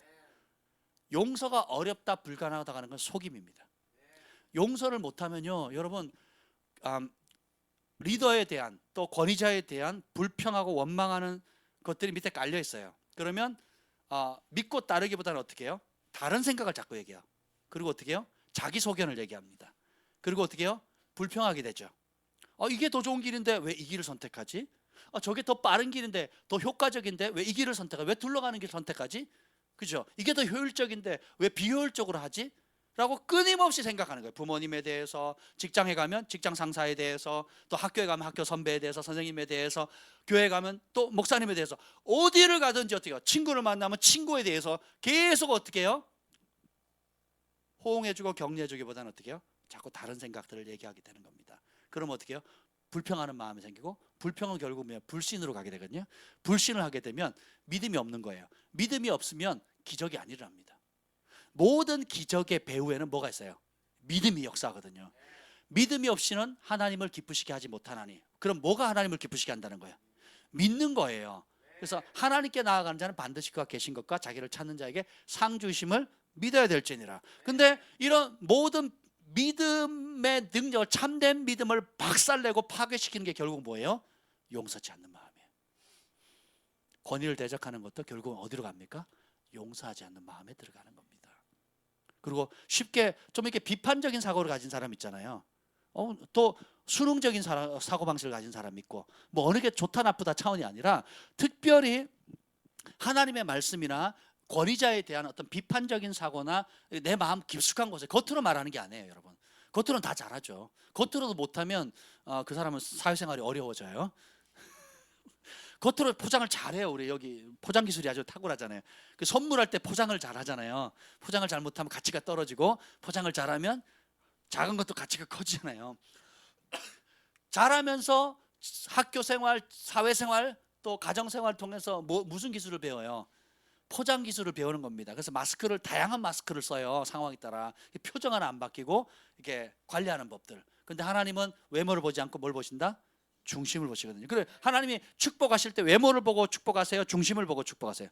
A: 용서가 어렵다 불가능하다 하는 건 속임입니다. 용서를 못하면요 여러분, 리더에 대한 또 권위자에 대한 불평하고 원망하는 것들이 밑에 깔려 있어요. 그러면 믿고 따르기보다는 어떻게 해요? 다른 생각을 자꾸 얘기해요. 그리고 어떻게 해요? 자기 소견을 얘기합니다. 그리고 어떻게 해요? 불평하게 되죠. 이게 더 좋은 길인데 왜 이 길을 선택하지? 저게 더 빠른 길인데, 더 효과적인데 왜 이 길을 선택하지? 왜 둘러가는 길 선택하지? 그죠? 이게 더 효율적인데 왜 비효율적으로 하지? 라고 끊임없이 생각하는 거예요. 부모님에 대해서, 직장에 가면 직장 상사에 대해서, 또 학교에 가면 학교 선배에 대해서, 선생님에 대해서, 교회 가면 또 목사님에 대해서, 어디를 가든지 어떻게 해요? 친구를 만나면 친구에 대해서 계속 어떻게 해요? 호응해주고 격려해주기보다는 어떻게 해요? 자꾸 다른 생각들을 얘기하게 되는 겁니다. 그럼 어떻게 해요? 불평하는 마음이 생기고, 불평은 결국 불신으로 가게 되거든요. 불신을 하게 되면 믿음이 없는 거예요. 믿음이 없으면 기적이 안 일어납니다. 모든 기적의 배후에는 뭐가 있어요? 믿음이 역사하거든요. 믿음이 없이는 하나님을 기쁘시게 하지 못하나니. 그럼 뭐가 하나님을 기쁘시게 한다는 거예요? 믿는 거예요. 그래서 하나님께 나아가는 자는 반드시 그가 계신 것과 자기를 찾는 자에게 상 주심을 믿어야 될지니라. 근데 이런 모든 믿음의 능력을, 참된 믿음을 박살내고 파괴시키는 게 결국 뭐예요? 용서치 않는 마음이에요. 권위를 대적하는 것도 결국은 어디로 갑니까? 용서하지 않는 마음에 들어가는 겁니다. 그리고 쉽게 좀 이렇게 비판적인 사고를 가진 사람 있잖아요. 또 수능적인 사고방식을 가진 사람 있고, 뭐 어느 게 좋다 나쁘다 차원이 아니라 특별히 하나님의 말씀이나 권위자에 대한 어떤 비판적인 사고나 내 마음 깊숙한 곳에 겉으로 말하는 게 아니에요, 여러분. 겉으로는 다 잘하죠. 겉으로도 못하면 그 사람은 사회생활이 어려워져요. 겉으로 포장을 잘해요. 우리 여기 포장 기술이 아주 탁월하잖아요. 그 선물할 때 포장을 잘하잖아요. 포장을 잘못하면 가치가 떨어지고, 포장을 잘하면 작은 것도 가치가 커지잖아요. 잘하면서 학교 생활, 사회 생활, 또 가정 생활을 통해서 무슨 기술을 배워요? 포장 기술을 배우는 겁니다. 그래서 마스크를, 다양한 마스크를 써요. 상황에 따라. 표정 하나 안 바뀌고 이렇게 관리하는 법들. 근데 하나님은 외모를 보지 않고 뭘 보신다? 중심을 보시거든요. 그래, 하나님이 축복하실 때 외모를 보고 축복하세요? 중심을 보고 축복하세요?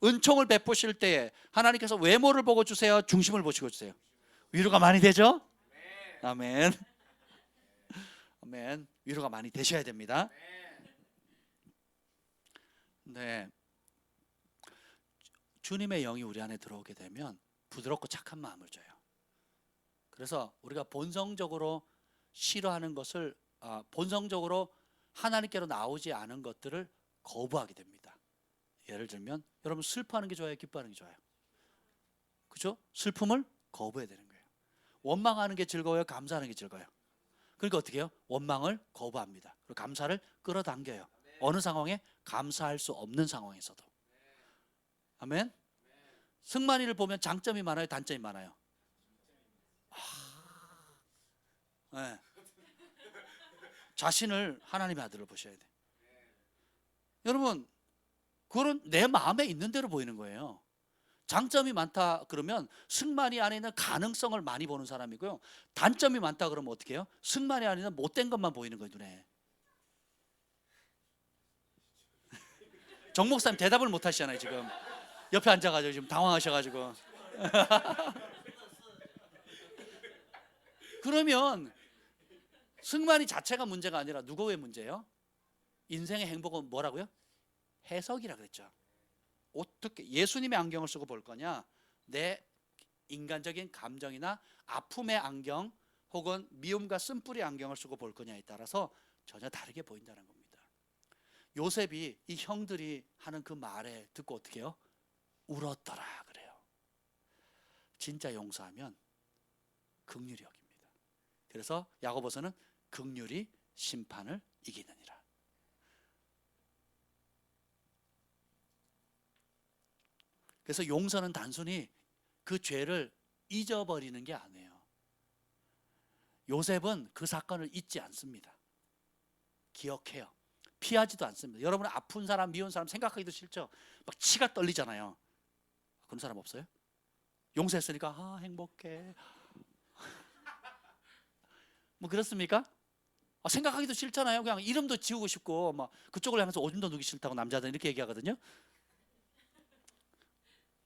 A: 은총을 베푸실 때 하나님께서 외모를 보고 주세요? 중심을 보시고 주세요? 위로가 많이 되죠? 아멘. 아멘. 위로가 많이 되셔야 됩니다. 네. 주님의 영이 우리 안에 들어오게 되면 부드럽고 착한 마음을 줘요. 그래서 우리가 본성적으로 싫어하는 것을, 본성적으로 하나님께로 나오지 않은 것들을 거부하게 됩니다. 예를 들면 여러분, 슬퍼하는 게 좋아요? 기뻐하는 게 좋아요? 그죠? 슬픔을 거부해야 되는 거예요. 원망하는 게 즐거워요? 감사하는 게 즐거워요? 그러니까 어떻게 해요? 원망을 거부합니다. 그리고 감사를 끌어당겨요. 어느 상황에? 감사할 수 없는 상황에서도. 아멘. 승만이를 보면 장점이 많아요? 단점이 많아요? 네. 자신을 하나님의 아들로 보셔야 돼. 여러분, 그건 내 마음에 있는 대로 보이는 거예요. 장점이 많다 그러면 승만이 안에 있는 가능성을 많이 보는 사람이고요. 단점이 많다 그러면 어떻게 해요? 승만이 안에 있는 못된 것만 보이는 거예요, 눈에. 정 목사님 대답을 못 하시잖아요, 지금. 옆에 앉아가지고 지금 당황하셔가지고. 그러면 승만이 자체가 문제가 아니라 누구의 문제예요? 인생의 행복은 뭐라고요? 해석이라 그랬죠. 어떻게 예수님의 안경을 쓰고 볼 거냐, 내 인간적인 감정이나 아픔의 안경 혹은 미움과 쓴뿌리 안경을 쓰고 볼 거냐에 따라서 전혀 다르게 보인다는 겁니다. 요셉이 이 형들이 하는 그 말에 듣고 어떻게 해요? 울었더라 그래요. 진짜 용서하면 긍휼이 여깁니다. 그래서 야고보서는 긍휼이 심판을 이기느니라. 그래서 용서는 단순히 그 죄를 잊어버리는 게 아니에요. 요셉은 그 사건을 잊지 않습니다. 기억해요. 피하지도 않습니다. 여러분, 아픈 사람, 미운 사람 생각하기도 싫죠? 막 치가 떨리잖아요. 그런 사람 없어요? 용서했으니까 행복해. 뭐 그렇습니까? 생각하기도 싫잖아요. 그냥 이름도 지우고 싶고 막 그쪽을 향해서 오줌도 누기 싫다고 남자들은 이렇게 얘기하거든요.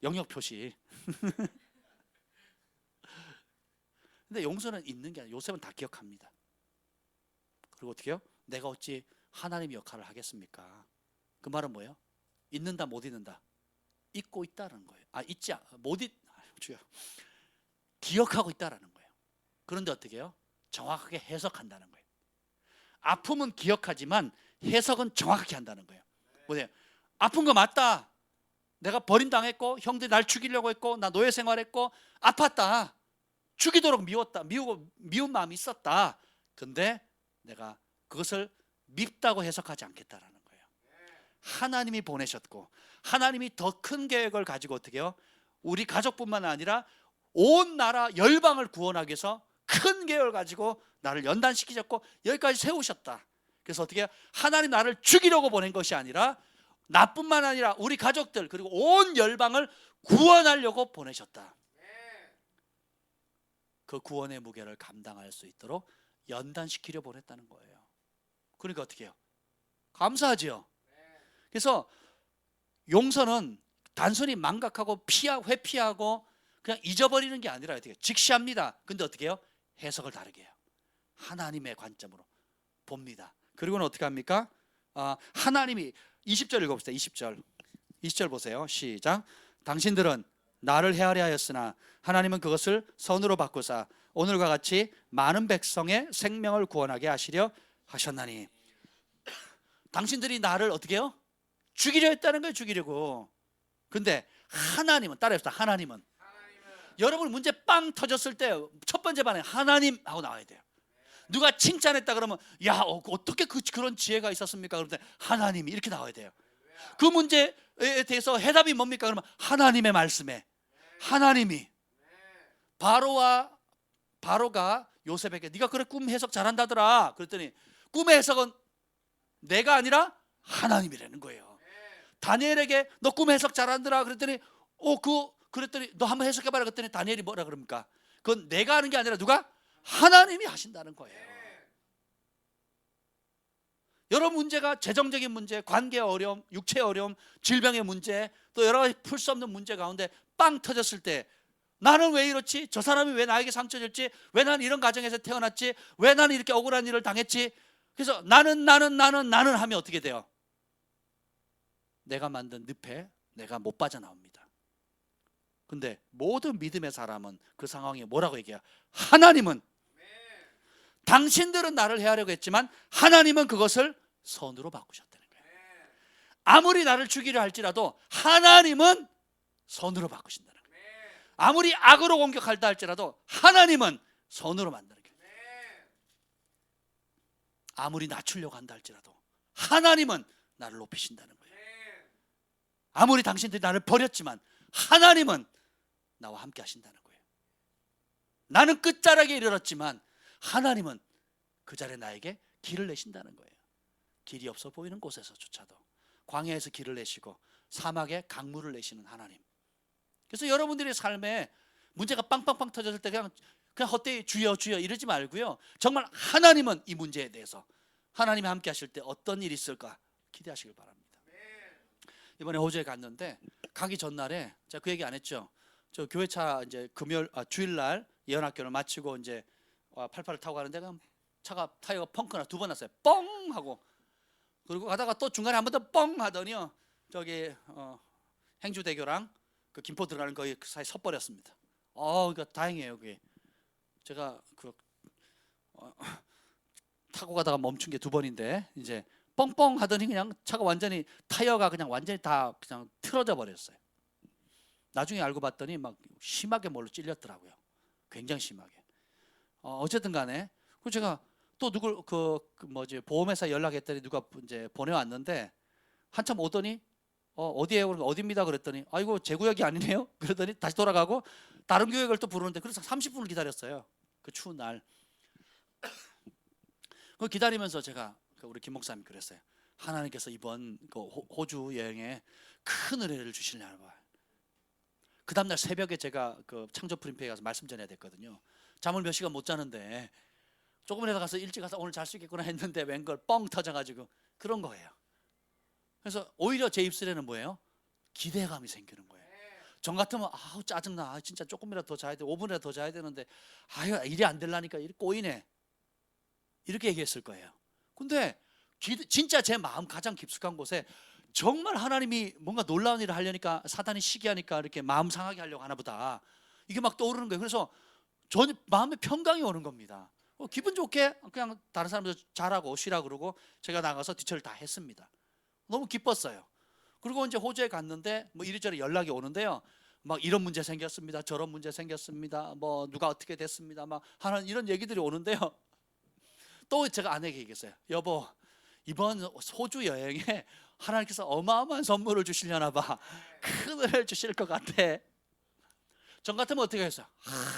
A: 영역 표시. 근데 용서는 있는 게 아니라 요셉은 다 기억합니다. 그리고 어떻게 해요? 내가 어찌 하나님의 역할을 하겠습니까? 그 말은 뭐예요? 잊는다 못 잊는다? 잊고 있다는 거예요. 주여. 기억하고 있다라는 거예요. 그런데 어떻게 해요? 정확하게 해석한다는 거예요. 아픔은 기억하지만 해석은 정확하게 한다는 거예요. 뭐예요? 아픈 거 맞다. 내가 버림당했고 형들이 날 죽이려고 했고 나 노예 생활했고 아팠다. 죽이도록 미웠다. 미운 마음이 있었다. 근데 내가 그것을 밉다고 해석하지 않겠다라는 거예요. 하나님이 보내셨고 하나님이 더 큰 계획을 가지고 어떻게 해요? 우리 가족뿐만 아니라 온 나라 열방을 구원하기 위해서 큰 계획을 가지고 나를 연단시키셨고 여기까지 세우셨다. 그래서 어떻게 해요? 하나님 나를 죽이려고 보낸 것이 아니라 나뿐만 아니라 우리 가족들 그리고 온 열방을 구원하려고 보내셨다. 그 구원의 무게를 감당할 수 있도록 연단시키려 보냈다는 거예요. 그러니까 어떻게 해요? 감사하지요. 그래서 용서는 단순히 망각하고 회피하고 그냥 잊어버리는 게 아니라 어떻게 해요? 직시합니다. 근데 어떻게 해요? 해석을 다르게 해요. 하나님의 관점으로 봅니다. 그리고는 어떻게 합니까? 하나님이 20절 읽어봅시다. 20절 보세요. 시작. 당신들은 나를 헤아려 하였으나 하나님은 그것을 선으로 바꾸사 오늘과 같이 많은 백성의 생명을 구원하게 하시려 하셨나니. 당신들이 나를 어떻게 해요? 죽이려 했다는 거예요. 죽이려고. 근데 하나님은, 따라해봅시다. 하나님은 여러분 문제 빵 터졌을 때 첫 번째 반응 하나님 하고 나와야 돼요. 누가 칭찬했다 그러면 야 어떻게 그런 지혜가 있었습니까? 그럴 때 하나님이 이렇게 나와야 돼요. 그 문제에 대해서 해답이 뭡니까? 그러면 하나님의 말씀에 하나님이 바로가 요셉에게 네가 그래 꿈 해석 잘한다더라 그랬더니 꿈의 해석은 내가 아니라 하나님이라는 거예요. 다니엘에게 너 꿈 해석 잘한다더라 그랬더니 그랬더니 너 한번 해석해봐라 그랬더니 다니엘이 뭐라 그럽니까? 그건 내가 하는 게 아니라 누가? 하나님이 하신다는 거예요. 여러 문제가 재정적인 문제, 관계의 어려움, 육체의 어려움, 질병의 문제, 또 여러 가지 풀 수 없는 문제 가운데 빵 터졌을 때 나는 왜 이렇지? 저 사람이 왜 나에게 상처 줬지? 왜 나는 이런 가정에서 태어났지? 왜 나는 이렇게 억울한 일을 당했지? 그래서 나는 하면 어떻게 돼요? 내가 만든 늪에 내가 못 빠져나옵니다. 근데 모든 믿음의 사람은 그 상황에 뭐라고 얘기해요? 하나님은 당신들은 나를 해하려고 했지만 하나님은 그것을 선으로 바꾸셨다는 거예요. 아무리 나를 죽이려 할지라도 하나님은 선으로 바꾸신다는 거예요. 아무리 악으로 공격할다 할지라도 하나님은 선으로 만드는 거예요. 아무리 낮추려고 한다 할지라도 하나님은 나를 높이신다는 거예요. 아무리 당신들이 나를 버렸지만 하나님은 나와 함께 하신다는 거예요. 나는 끝자락에 이르렀지만 하나님은 그 자리에 나에게 길을 내신다는 거예요. 길이 없어 보이는 곳에서조차도 광야에서 길을 내시고 사막에 강물을 내시는 하나님. 그래서 여러분들의 삶에 문제가 빵빵빵 터졌을 때 그냥 헛되이 주여 주여 이러지 말고요. 정말 하나님은 이 문제에 대해서 하나님이 함께 하실 때 어떤 일이 있을까 기대하시길 바랍니다. 이번에 호주에 갔는데 가기 전날에 제가 그 얘기 안 했죠. 저 교회차 이제 주일날 예언학교를 마치고 이제 88을 타고 가는데 차가 타이어가 펑크나 2번 났어요. 뻥 하고 그리고 가다가 또 중간에 한 번 더 뻥 하더니요. 저기 행주대교랑 그 김포 들어가는 거기 그 사이 섰버렸습니다. 그러니까 다행이에요. 그게 제가 타고 가다가 멈춘 게 2번인데 이제 뻥뻥 하더니 그냥 차가 완전히 타이어가 그냥 완전히 다 그냥 틀어져 버렸어요. 나중에 알고 봤더니 막 심하게 뭘로 찔렸더라고요. 굉장히 심하게. 어쨌든 간에 그 제가 또 누굴 보험회사 연락했더니 누가 이제 보내왔는데 한참 오더니 어디에요? 어디입니다. 그랬더니 아이고 제 구역이 아니네요. 그러더니 다시 돌아가고 다른 구역을 또 부르는데 그래서 30분을 기다렸어요. 그 추운 날. 그 기다리면서 제가 우리 김 목사님 그랬어요. 하나님께서 이번 호주 여행에 큰 은혜를 주시려나 봐요. 그 다음날 새벽에 제가 그 창조 프린페에 가서 말씀 전해야 됐거든요. 잠을 몇 시간 못 자는데 조금이라도 가서 일찍 가서 오늘 잘 수 있겠구나 했는데 웬걸 뻥 터져가지고 그런 거예요. 그래서 오히려 제 입술에는 뭐예요? 기대감이 생기는 거예요. 전 같으면 짜증나. 진짜 조금이라도 더 자야 돼. 5분이라도 더 자야 되는데 일이 안 되려니까 이렇게 꼬이네. 이렇게 얘기했을 거예요. 근데 진짜 제 마음 가장 깊숙한 곳에 정말 하나님이 뭔가 놀라운 일을 하려니까 사단이 시기하니까 이렇게 마음 상하게 하려고 하나 보다. 이게 막 떠오르는 거예요. 그래서 전 마음에 평강이 오는 겁니다. 기분 좋게 그냥 다른 사람들 잘하고 쉬라 그러고 제가 나가서 뒤처리를 다 했습니다. 너무 기뻤어요. 그리고 이제 호주에 갔는데 뭐 이리저리 연락이 오는데요. 막 이런 문제 생겼습니다. 저런 문제 생겼습니다. 뭐 누가 어떻게 됐습니다. 막 하는 이런 얘기들이 오는데요. 또 제가 아내에게 얘기했어요. 여보, 이번 호주 여행에 하나님께서 어마어마한 선물을 주시려나 봐. 큰 은혜를 주실 것 같아. 전 같으면 어떻게 했어요?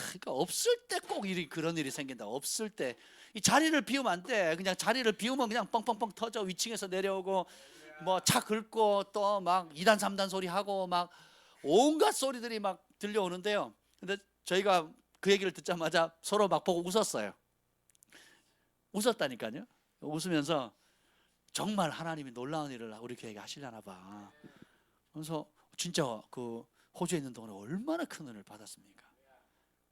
A: 그러니까 없을 때 꼭 그런 일이 생긴다. 없을 때 이 자리를 비우면 안 돼. 그냥 자리를 비우면 그냥 뻥뻥뻥 터져. 위층에서 내려오고 뭐 차 긁고 또 막 2단 3단 소리 하고 막 온갖 소리들이 막 들려오는데요. 근데 저희가 그 얘기를 듣자마자 서로 막 보고 웃었어요. 웃었다니까요. 웃으면서 정말 하나님이 놀라운 일을 우리 교회에 하시려나 봐. 그래서 진짜 그 호주에 있는 동안에 얼마나 큰 은혜를 받았습니까?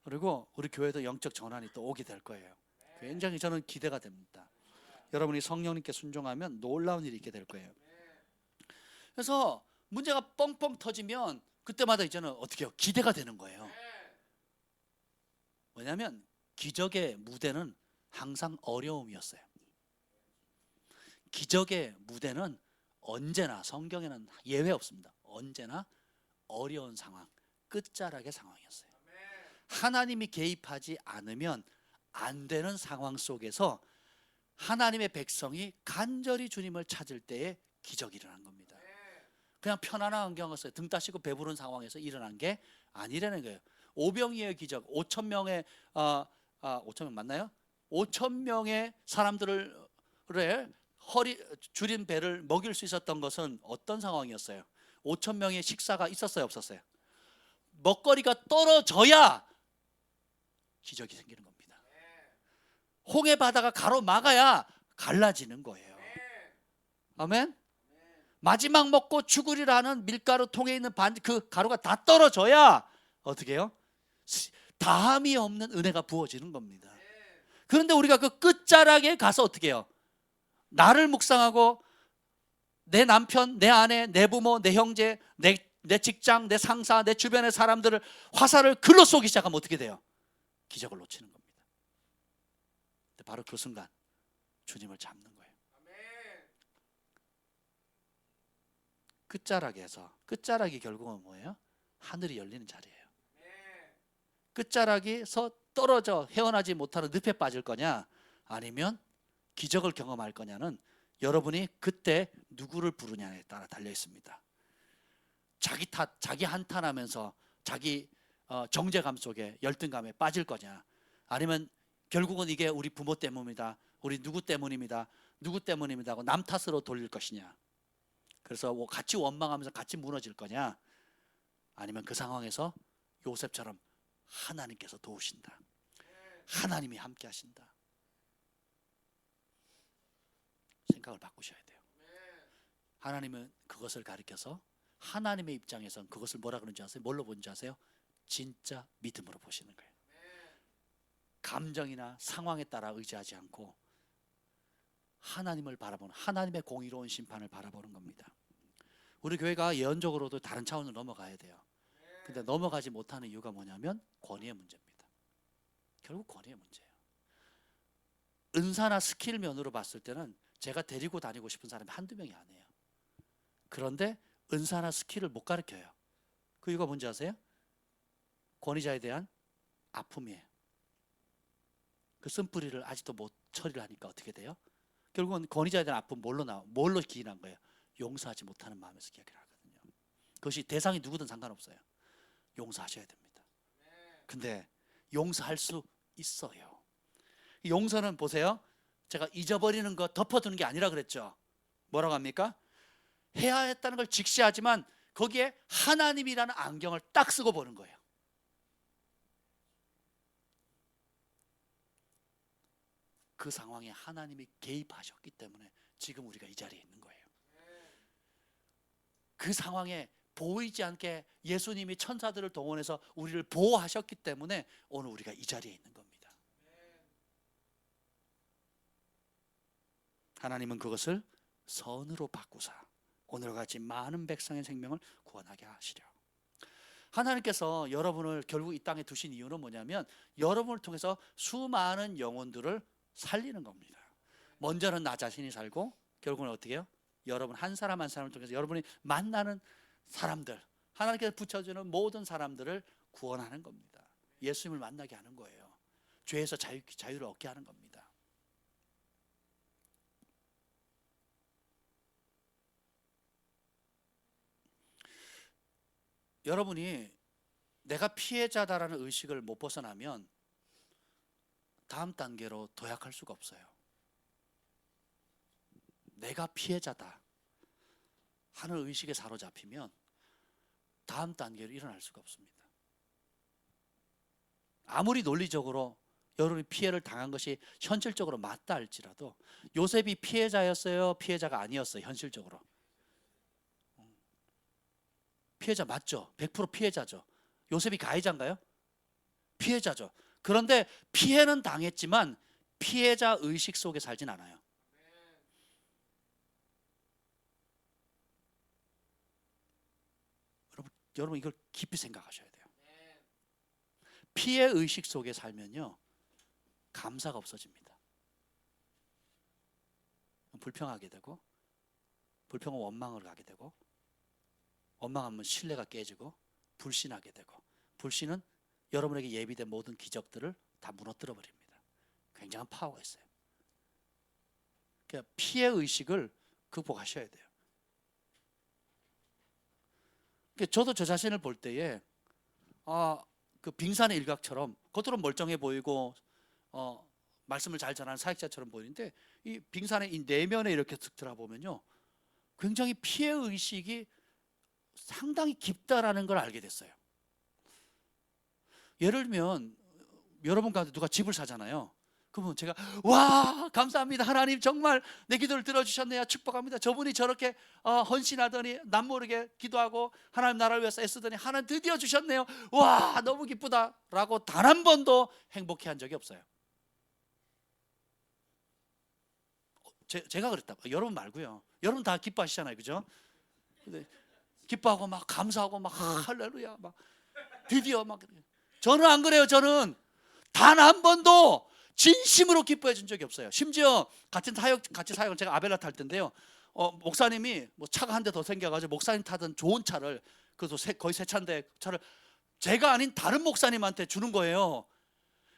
A: 그리고 우리 교회도 영적 전환이 또 오게 될 거예요. 굉장히 저는 기대가 됩니다. 여러분이 성령님께 순종하면 놀라운 일이 있게 될 거예요. 그래서 문제가 뻥뻥 터지면 그때마다 이제는 어떻게 해요? 기대가 되는 거예요. 왜냐하면 기적의 무대는 항상 어려움이었어요. 기적의 무대는 언제나 성경에는 예외 없습니다. 언제나 어려운 상황, 끝자락의 상황이었어요. 하나님이 개입하지 않으면 안 되는 상황 속에서 하나님의 백성이 간절히 주님을 찾을 때에 기적이 일어난 겁니다. 그냥 편안한 환경에서 등 따시고 배부른 상황에서 일어난 게 아니라는 거예요. 오병이어의 기적, 5천 명의 5천 명 맞나요? 5천 명의 사람들을 허리 줄인 배를 먹일 수 있었던 것은 어떤 상황이었어요? 5천 명의 식사가 있었어요, 없었어요? 먹거리가 떨어져야 기적이 생기는 겁니다. 홍해 바다가 가로막아야 갈라지는 거예요. 아멘. 마지막 먹고 죽으리라는 밀가루 통에 있는 그 가루가 다 떨어져야 어떻게 해요? 다함이 없는 은혜가 부어지는 겁니다. 그런데 우리가 그 끝자락에 가서 어떻게 해요? 나를 묵상하고 내 남편, 내 아내, 내 부모, 내 형제, 내 직장, 내 상사, 내 주변의 사람들을 화살을 글로 쏘기 시작하면 어떻게 돼요? 기적을 놓치는 겁니다. 바로 그 순간 주님을 잡는 거예요. 끝자락이 결국은 뭐예요? 하늘이 열리는 자리예요. 끝자락에서 떨어져 헤어나지 못하는 늪에 빠질 거냐, 아니면 기적을 경험할 거냐는 여러분이 그때 누구를 부르냐에 따라 달려 있습니다. 자기 한탄하면서 자기 정죄감 속에 열등감에 빠질 거냐, 아니면 결국은 이게 우리 부모 때문입니다, 우리 누구 때문입니다, 누구 때문입니다 하고 남 탓으로 돌릴 것이냐, 그래서 같이 원망하면서 같이 무너질 거냐, 아니면 그 상황에서 요셉처럼 하나님께서 도우신다, 하나님이 함께 하신다, 생각을 바꾸셔야 돼요. 하나님은 그것을 가리켜서 하나님의 입장에선 그것을 뭐라 그러는지 아세요? 뭘로 보는지 아세요? 진짜 믿음으로 보시는 거예요. 감정이나 상황에 따라 의지하지 않고 하나님을 바라보는, 하나님의 공의로운 심판을 바라보는 겁니다. 우리 교회가 예언적으로도 다른 차원으로 넘어가야 돼요. 근데 넘어가지 못하는 이유가 뭐냐면 권위의 문제입니다. 결국 권위의 문제예요. 은사나 스킬 면으로 봤을 때는 제가 데리고 다니고 싶은 사람이 한두 명이 아니에요. 그런데 은사나 스킬을 못 가르쳐요. 그 이유가 뭔지 아세요? 권위자에 대한 아픔이에요. 그 쓴뿌리를 아직도 못 처리를 하니까 어떻게 돼요? 결국은 권위자에 대한 아픔 뭘로 기인한 거예요? 용서하지 못하는 마음에서 기억을 하거든요. 그것이 대상이 누구든 상관없어요. 용서하셔야 됩니다. 근데 용서할 수 있어요. 용서는 보세요, 제가 잊어버리는 거 덮어두는 게 아니라 그랬죠. 뭐라고 합니까? 해야 했다는 걸 직시하지만 거기에 하나님이라는 안경을 딱 쓰고 보는 거예요. 그 상황에 하나님이 개입하셨기 때문에 지금 우리가 이 자리에 있는 거예요. 그 상황에 보이지 않게 예수님이 천사들을 동원해서 우리를 보호하셨기 때문에 오늘 우리가 이 자리에 있는 겁니다. 하나님은 그것을 선으로 바꾸사 오늘과 같이 많은 백성의 생명을 구원하게 하시려. 하나님께서 여러분을 결국 이 땅에 두신 이유는 뭐냐면 여러분을 통해서 수많은 영혼들을 살리는 겁니다. 먼저는 나 자신이 살고 결국은 어떻게 해요? 여러분 한 사람 한 사람을 통해서 여러분이 만나는 사람들, 하나님께서 붙여주는 모든 사람들을 구원하는 겁니다. 예수님을 만나게 하는 거예요. 죄에서 자유를 얻게 하는 겁니다. 여러분이 내가 피해자다라는 의식을 못 벗어나면 다음 단계로 도약할 수가 없어요. 내가 피해자다 하는 의식에 사로잡히면 다음 단계로 일어날 수가 없습니다. 아무리 논리적으로 여러분이 피해를 당한 것이 현실적으로 맞다 할지라도 요셉이 피해자였어요? 피해자가 아니었어요? 현실적으로 피해자 맞죠? 100% 피해자죠. 요셉이 가해자인가요? 피해자죠. 그런데 피해는 당했지만 피해자 의식 속에 살진 않아요. 여러분 이걸 깊이 생각하셔야 돼요. 피해 의식 속에 살면요 감사가 없어집니다. 불평하게 되고, 불평은 원망을 하게 되고, 원망하면 신뢰가 깨지고, 불신하게 되고, 불신은 여러분에게 예비된 모든 기적들을 다 무너뜨려 버립니다. 굉장한 파워가 있어요. 그러니까 피해 의식을 극복하셔야 돼요. 그러니까 저도 저 자신을 볼 때에 그 빙산의 일각처럼 겉으로 멀쩡해 보이고 말씀을 잘 전하는 사역자처럼 보이는데, 이 빙산의 이 내면에 이렇게 쓱 들어보면요, 굉장히 피해 의식이 상당히 깊다라는 걸 알게 됐어요. 예를 들면 여러분 가운데 누가 집을 사잖아요. 그러면 제가 와 감사합니다, 하나님 정말 내 기도를 들어주셨네요, 축복합니다. 저분이 저렇게 헌신하더니 남모르게 기도하고 하나님 나라를 위해서 애쓰더니 하나님 드디어 주셨네요, 와 너무 기쁘다 라고 단 한 번도 행복해한 적이 없어요. 제가 그랬다. 여러분 말고요. 여러분 다 기뻐하시잖아요, 그죠? 근데 기뻐하고 막 감사하고 막 할렐루야 막 드디어 막. 저는 안 그래요. 저는 단 한 번도 진심으로 기뻐해 준 적이 없어요. 심지어 같이 사역을 제가 아벨라 탈 텐데요, 목사님이 뭐 차가 한 대 더 생겨가지고 목사님 타던 좋은 차를, 그래도 거의 새 차인데 차를 제가 아닌 다른 목사님한테 주는 거예요.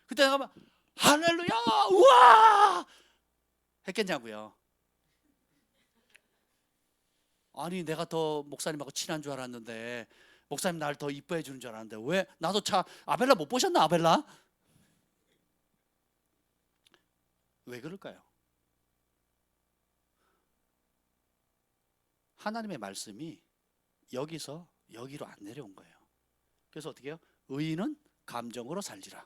A: 그때 내가 막 할렐루야 우와 했겠냐고요. 아니 내가 더 목사님하고 친한 줄 알았는데, 목사님 날 더 이뻐해 주는 줄 알았는데 왜 나도 차 아벨라 못 보셨나? 아벨라 왜 그럴까요? 하나님의 말씀이 여기서 여기로 안 내려온 거예요. 그래서 어떻게 해요? 의인은 감정으로 살리라.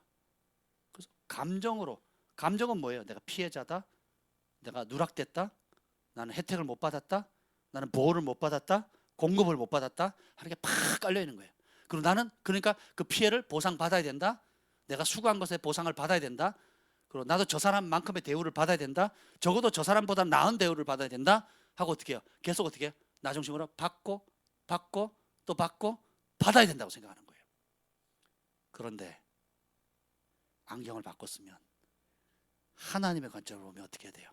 A: 그래서 감정은 뭐예요? 내가 피해자다, 내가 누락됐다, 나는 혜택을 못 받았다, 나는 보호를 못 받았다, 공급을 못 받았다 하는 게 팍 깔려 있는 거예요. 그리고 나는 그러니까 그 피해를 보상받아야 된다, 내가 수고한 것에 보상을 받아야 된다, 그리고 나도 저 사람만큼의 대우를 받아야 된다, 적어도 저 사람보다 나은 대우를 받아야 된다 하고 어떻게 해요? 계속 어떻게 해요? 나 중심으로 받고 또 받고 받아야 된다고 생각하는 거예요. 그런데 안경을 바꿨으면 하나님의 관점으로 보면 어떻게 해야 돼요?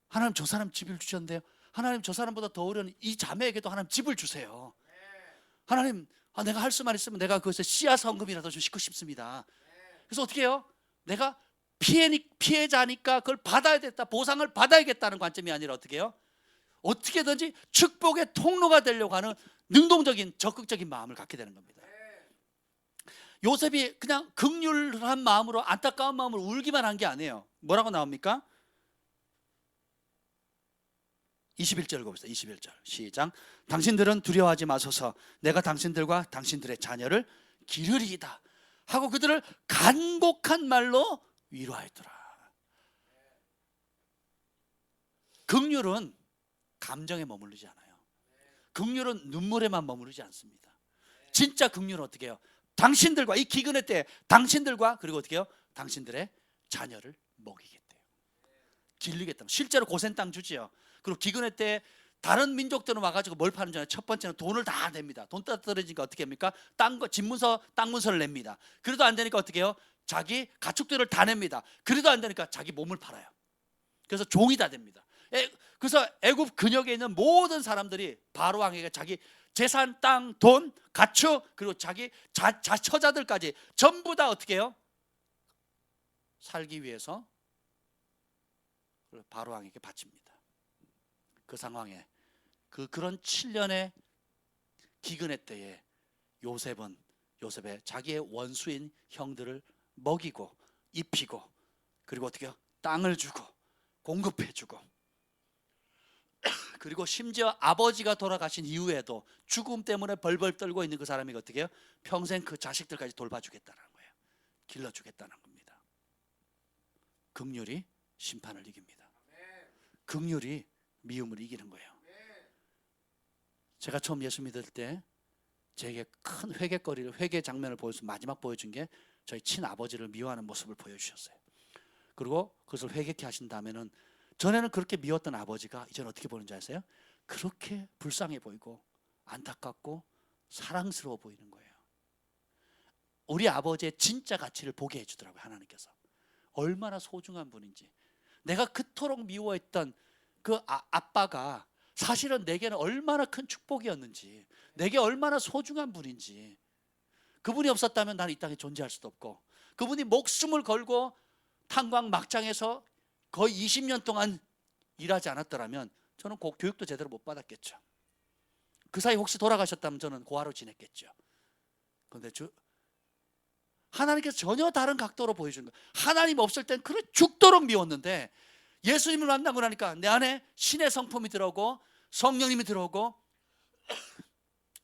A: 하나님 저 사람 집을 주셨는데요, 하나님 저 사람보다 더 어려운 이 자매에게도 하나님 집을 주세요. 하나님 내가 할 수만 있으면 내가 그것에 씨앗 헌금이라도 좀 싣고 싶습니다. 그래서 어떻게 해요? 내가 피해자니까 그걸 받아야 됐다, 보상을 받아야겠다는 관점이 아니라 어떻게 해요? 어떻게든지 축복의 통로가 되려고 하는 능동적인 적극적인 마음을 갖게 되는 겁니다. 요셉이 그냥 긍휼한 마음으로, 안타까운 마음으로 울기만 한 게 아니에요. 뭐라고 나옵니까? 21절 읽어봅시다. 21절 시작. 당신들은 두려워하지 마소서, 내가 당신들과 당신들의 자녀를 기르리이다 하고 그들을 간곡한 말로 위로하였더라. 긍휼은 감정에 머무르지 않아요. 긍휼은 눈물에만 머무르지 않습니다. 진짜 긍휼은 어떻게 해요? 당신들과, 이 기근의 때 당신들과, 그리고 어떻게 해요? 당신들의 자녀를 먹이겠대요. 기르겠다. 실제로 고센 땅 주지요. 그리고 기근의 때 다른 민족들은 와가지고 뭘 파는 줄 알아요? 첫 번째는 돈을 다 냅니다. 돈 떨어지니까 어떻게 합니까? 땅 문서를 냅니다. 그래도 안 되니까 어떻게 해요? 자기 가축들을 다 냅니다. 그래도 안 되니까 자기 몸을 팔아요. 그래서 종이 다 됩니다. 그래서 애굽 근역에 있는 모든 사람들이 바로 왕에게 자기 재산, 땅, 돈, 가축, 그리고 자기 처자들까지 전부 다 어떻게 해요? 살기 위해서 바로 왕에게 바칩니다. 그 상황에 그런 7년의 기근의 때에 요셉의 자기의 원수인 형들을 먹이고 입히고, 그리고 어떻게 해요? 땅을 주고 공급해주고, 그리고 심지어 아버지가 돌아가신 이후에도 죽음 때문에 벌벌 떨고 있는 그 사람이 어떻게 해요? 평생 그 자식들까지 돌봐주겠다는 거예요. 길러주겠다는 겁니다. 긍휼이 심판을 이깁니다. 긍휼이 미움을 이기는 거예요. 제가 처음 예수 믿을 때 제게 큰 회개 장면을 마지막 보여준 게 저희 친아버지를 미워하는 모습을 보여주셨어요. 그리고 그것을 회개케 하신 다음에는, 전에는 그렇게 미웠던 아버지가 이제는 어떻게 보는지 아세요? 그렇게 불쌍해 보이고 안타깝고 사랑스러워 보이는 거예요. 우리 아버지의 진짜 가치를 보게 해주더라고요, 하나님께서. 얼마나 소중한 분인지. 내가 그토록 미워했던 그 아빠가 사실은 내게는 얼마나 큰 축복이었는지, 내게 얼마나 소중한 분인지. 그분이 없었다면 나는 이 땅에 존재할 수도 없고, 그분이 목숨을 걸고 탄광 막장에서 거의 20년 동안 일하지 않았더라면 저는 교육도 제대로 못 받았겠죠. 그 사이 혹시 돌아가셨다면 저는 고아로 지냈겠죠. 그런데 하나님께서 전혀 다른 각도로 보여주는 거예요. 하나님 없을 땐 그래 죽도록 미웠는데 예수님을 만나고 나니까 내 안에 신의 성품이 들어오고 성령님이 들어오고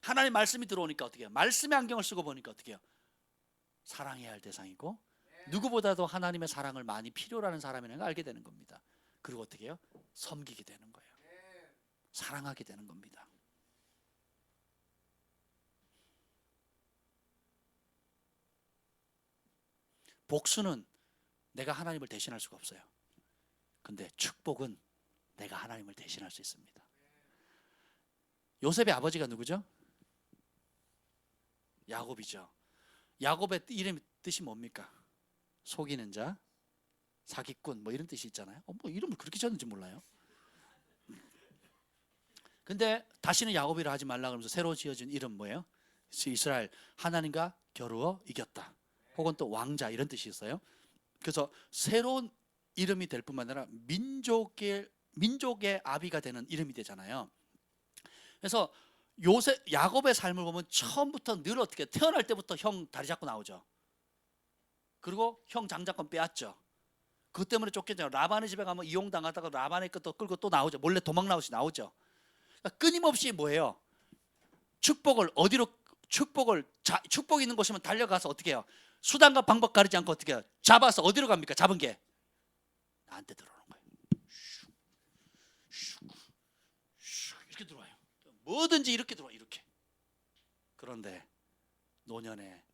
A: 하나님 말씀이 들어오니까 어떻게 해요? 말씀의 안경을 쓰고 보니까 어떻게 해요? 사랑해야 할 대상이고 누구보다도 하나님의 사랑을 많이 필요로 하는 사람이라는 걸 알게 되는 겁니다. 그리고 어떻게 해요? 섬기게 되는 거예요. 사랑하게 되는 겁니다. 복수는 내가 하나님을 대신할 수가 없어요. 근데 축복은 내가 하나님을 대신할 수 있습니다. 요셉의 아버지가 누구죠? 야곱이죠. 야곱의 이름 뜻이 뭡니까? 속이는 자, 사기꾼 뭐 이런 뜻이 있잖아요. 뭐 이름을 그렇게 지었는지 몰라요. 근데 다시는 야곱이라 하지 말라 그러면서 새로 지어진 이름 뭐예요? 이스라엘, 하나님과 겨루어 이겼다. 혹은 또 왕자 이런 뜻이 있어요. 그래서 새로운 이름이 될 뿐만 아니라 민족의 아비가 되는 이름이 되잖아요. 그래서 야곱의 삶을 보면 처음부터 늘 어떻게 태어날 때부터 형 다리 잡고 나오죠. 그리고 형 장자권 빼앗죠. 그것 때문에 쫓겼잖아요. 라반의 집에 가면 이용당하다가 라반의 것도 끌고 또 나오죠. 몰래 도망 나오죠. 그러니까 끊임없이 뭐예요? 축복이 있는 곳이면 달려가서 어떻게 해요? 수단과 방법 가리지 않고 어떻게 해요? 잡아서 어디로 갑니까? 잡은 게 나한테 들어오는 거예요. 이렇게 들어와요. 뭐든지 이렇게 들어와, 이렇게. 그런데 노년에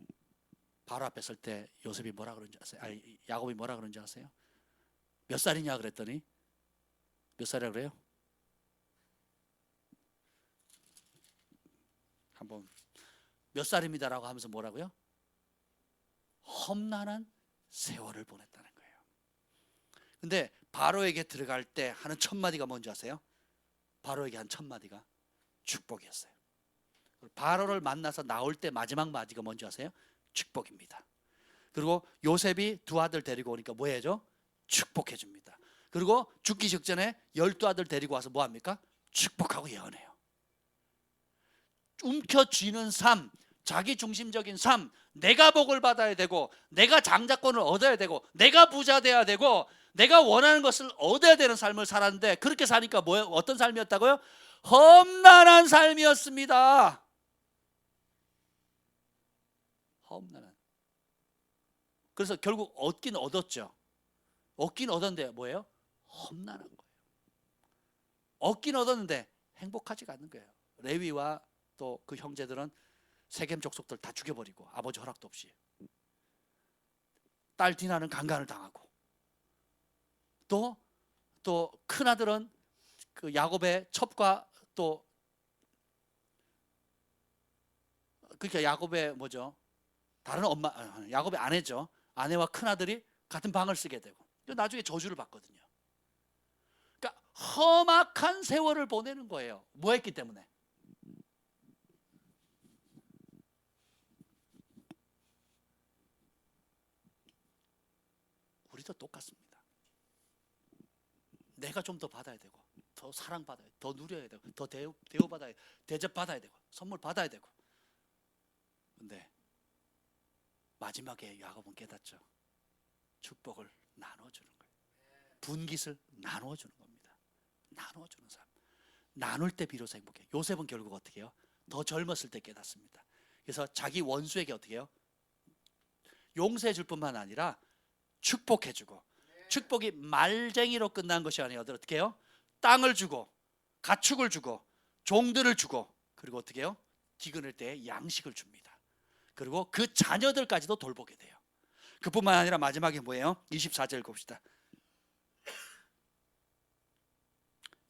A: 바로 앞에 설 때 요셉이 뭐라 그런지 아세요? 야곱이 뭐라 그런지 아세요? 몇 살이냐 그랬더니 몇 살이라고 그래요? 한번 몇 살입니다라고 하면서 뭐라고요? 험난한 세월을 보냈다는 거예요. 근데 바로에게 들어갈 때 하는 첫 마디가 뭔지 아세요? 바로에게 한 첫 마디가 축복이었어요. 바로를 만나서 나올 때 마지막 마디가 뭔지 아세요? 축복입니다. 그리고 요셉이 두 아들 데리고 오니까 뭐 해야죠? 축복해 줍니다. 그리고 죽기 직전에 12아들 데리고 와서 뭐 합니까? 축복하고 예언해요. 움켜쥐는 삶, 자기 중심적인 삶, 내가 복을 받아야 되고 내가 장자권을 얻어야 되고 내가 부자 돼야 되고 내가 원하는 것을 얻어야 되는 삶을 살았는데 그렇게 사니까 뭐예요? 어떤 삶이었다고요? 험난한 삶이었습니다. 험난한. 그래서 결국 얻긴 얻었죠. 얻긴 얻었는데 뭐예요? 험난한 거예요. 얻긴 얻었는데 행복하지가 않는 거예요. 레위와 또 그 형제들은 세겜 족속들 다 죽여버리고 아버지 허락도 없이 딸 디나는 강간을 당하고 또 큰아들은 그 야곱의 첩과 또 그러니까 야곱의 뭐죠? 다른 야곱의 아내죠. 아내와 큰아들이 같은 방을 쓰게 되고 나중에 저주를 받거든요. 그러니까 험악한 세월을 보내는 거예요. 뭐 했기 때문에? 우리도 똑같습니다. 내가 좀 더 받아야 되고 더 사랑받아야 되고 더 누려야 되고 더 대우받아야 되고 대접받아야 되고 선물 받아야 되고 근데 마지막에 야곱은 깨닫죠. 축복을 나눠주는 거예요. 분깃을 나눠주는 겁니다. 나눠주는 삶. 나눌 때 비로소 행복해요. 요셉은 결국 어떻게 해요? 더 젊었을 때 깨닫습니다. 그래서 자기 원수에게 어떻게 해요? 용서해 줄 뿐만 아니라 축복해 주고 축복이 말쟁이로 끝난 것이 아니라 어떻게 해요? 땅을 주고 가축을 주고 종들을 주고 그리고 어떻게 해요? 기근할 때 양식을 줍니다. 그리고 그 자녀들까지도 돌보게 돼요. 그뿐만 아니라 마지막에 뭐예요? 24절 읽읍시다.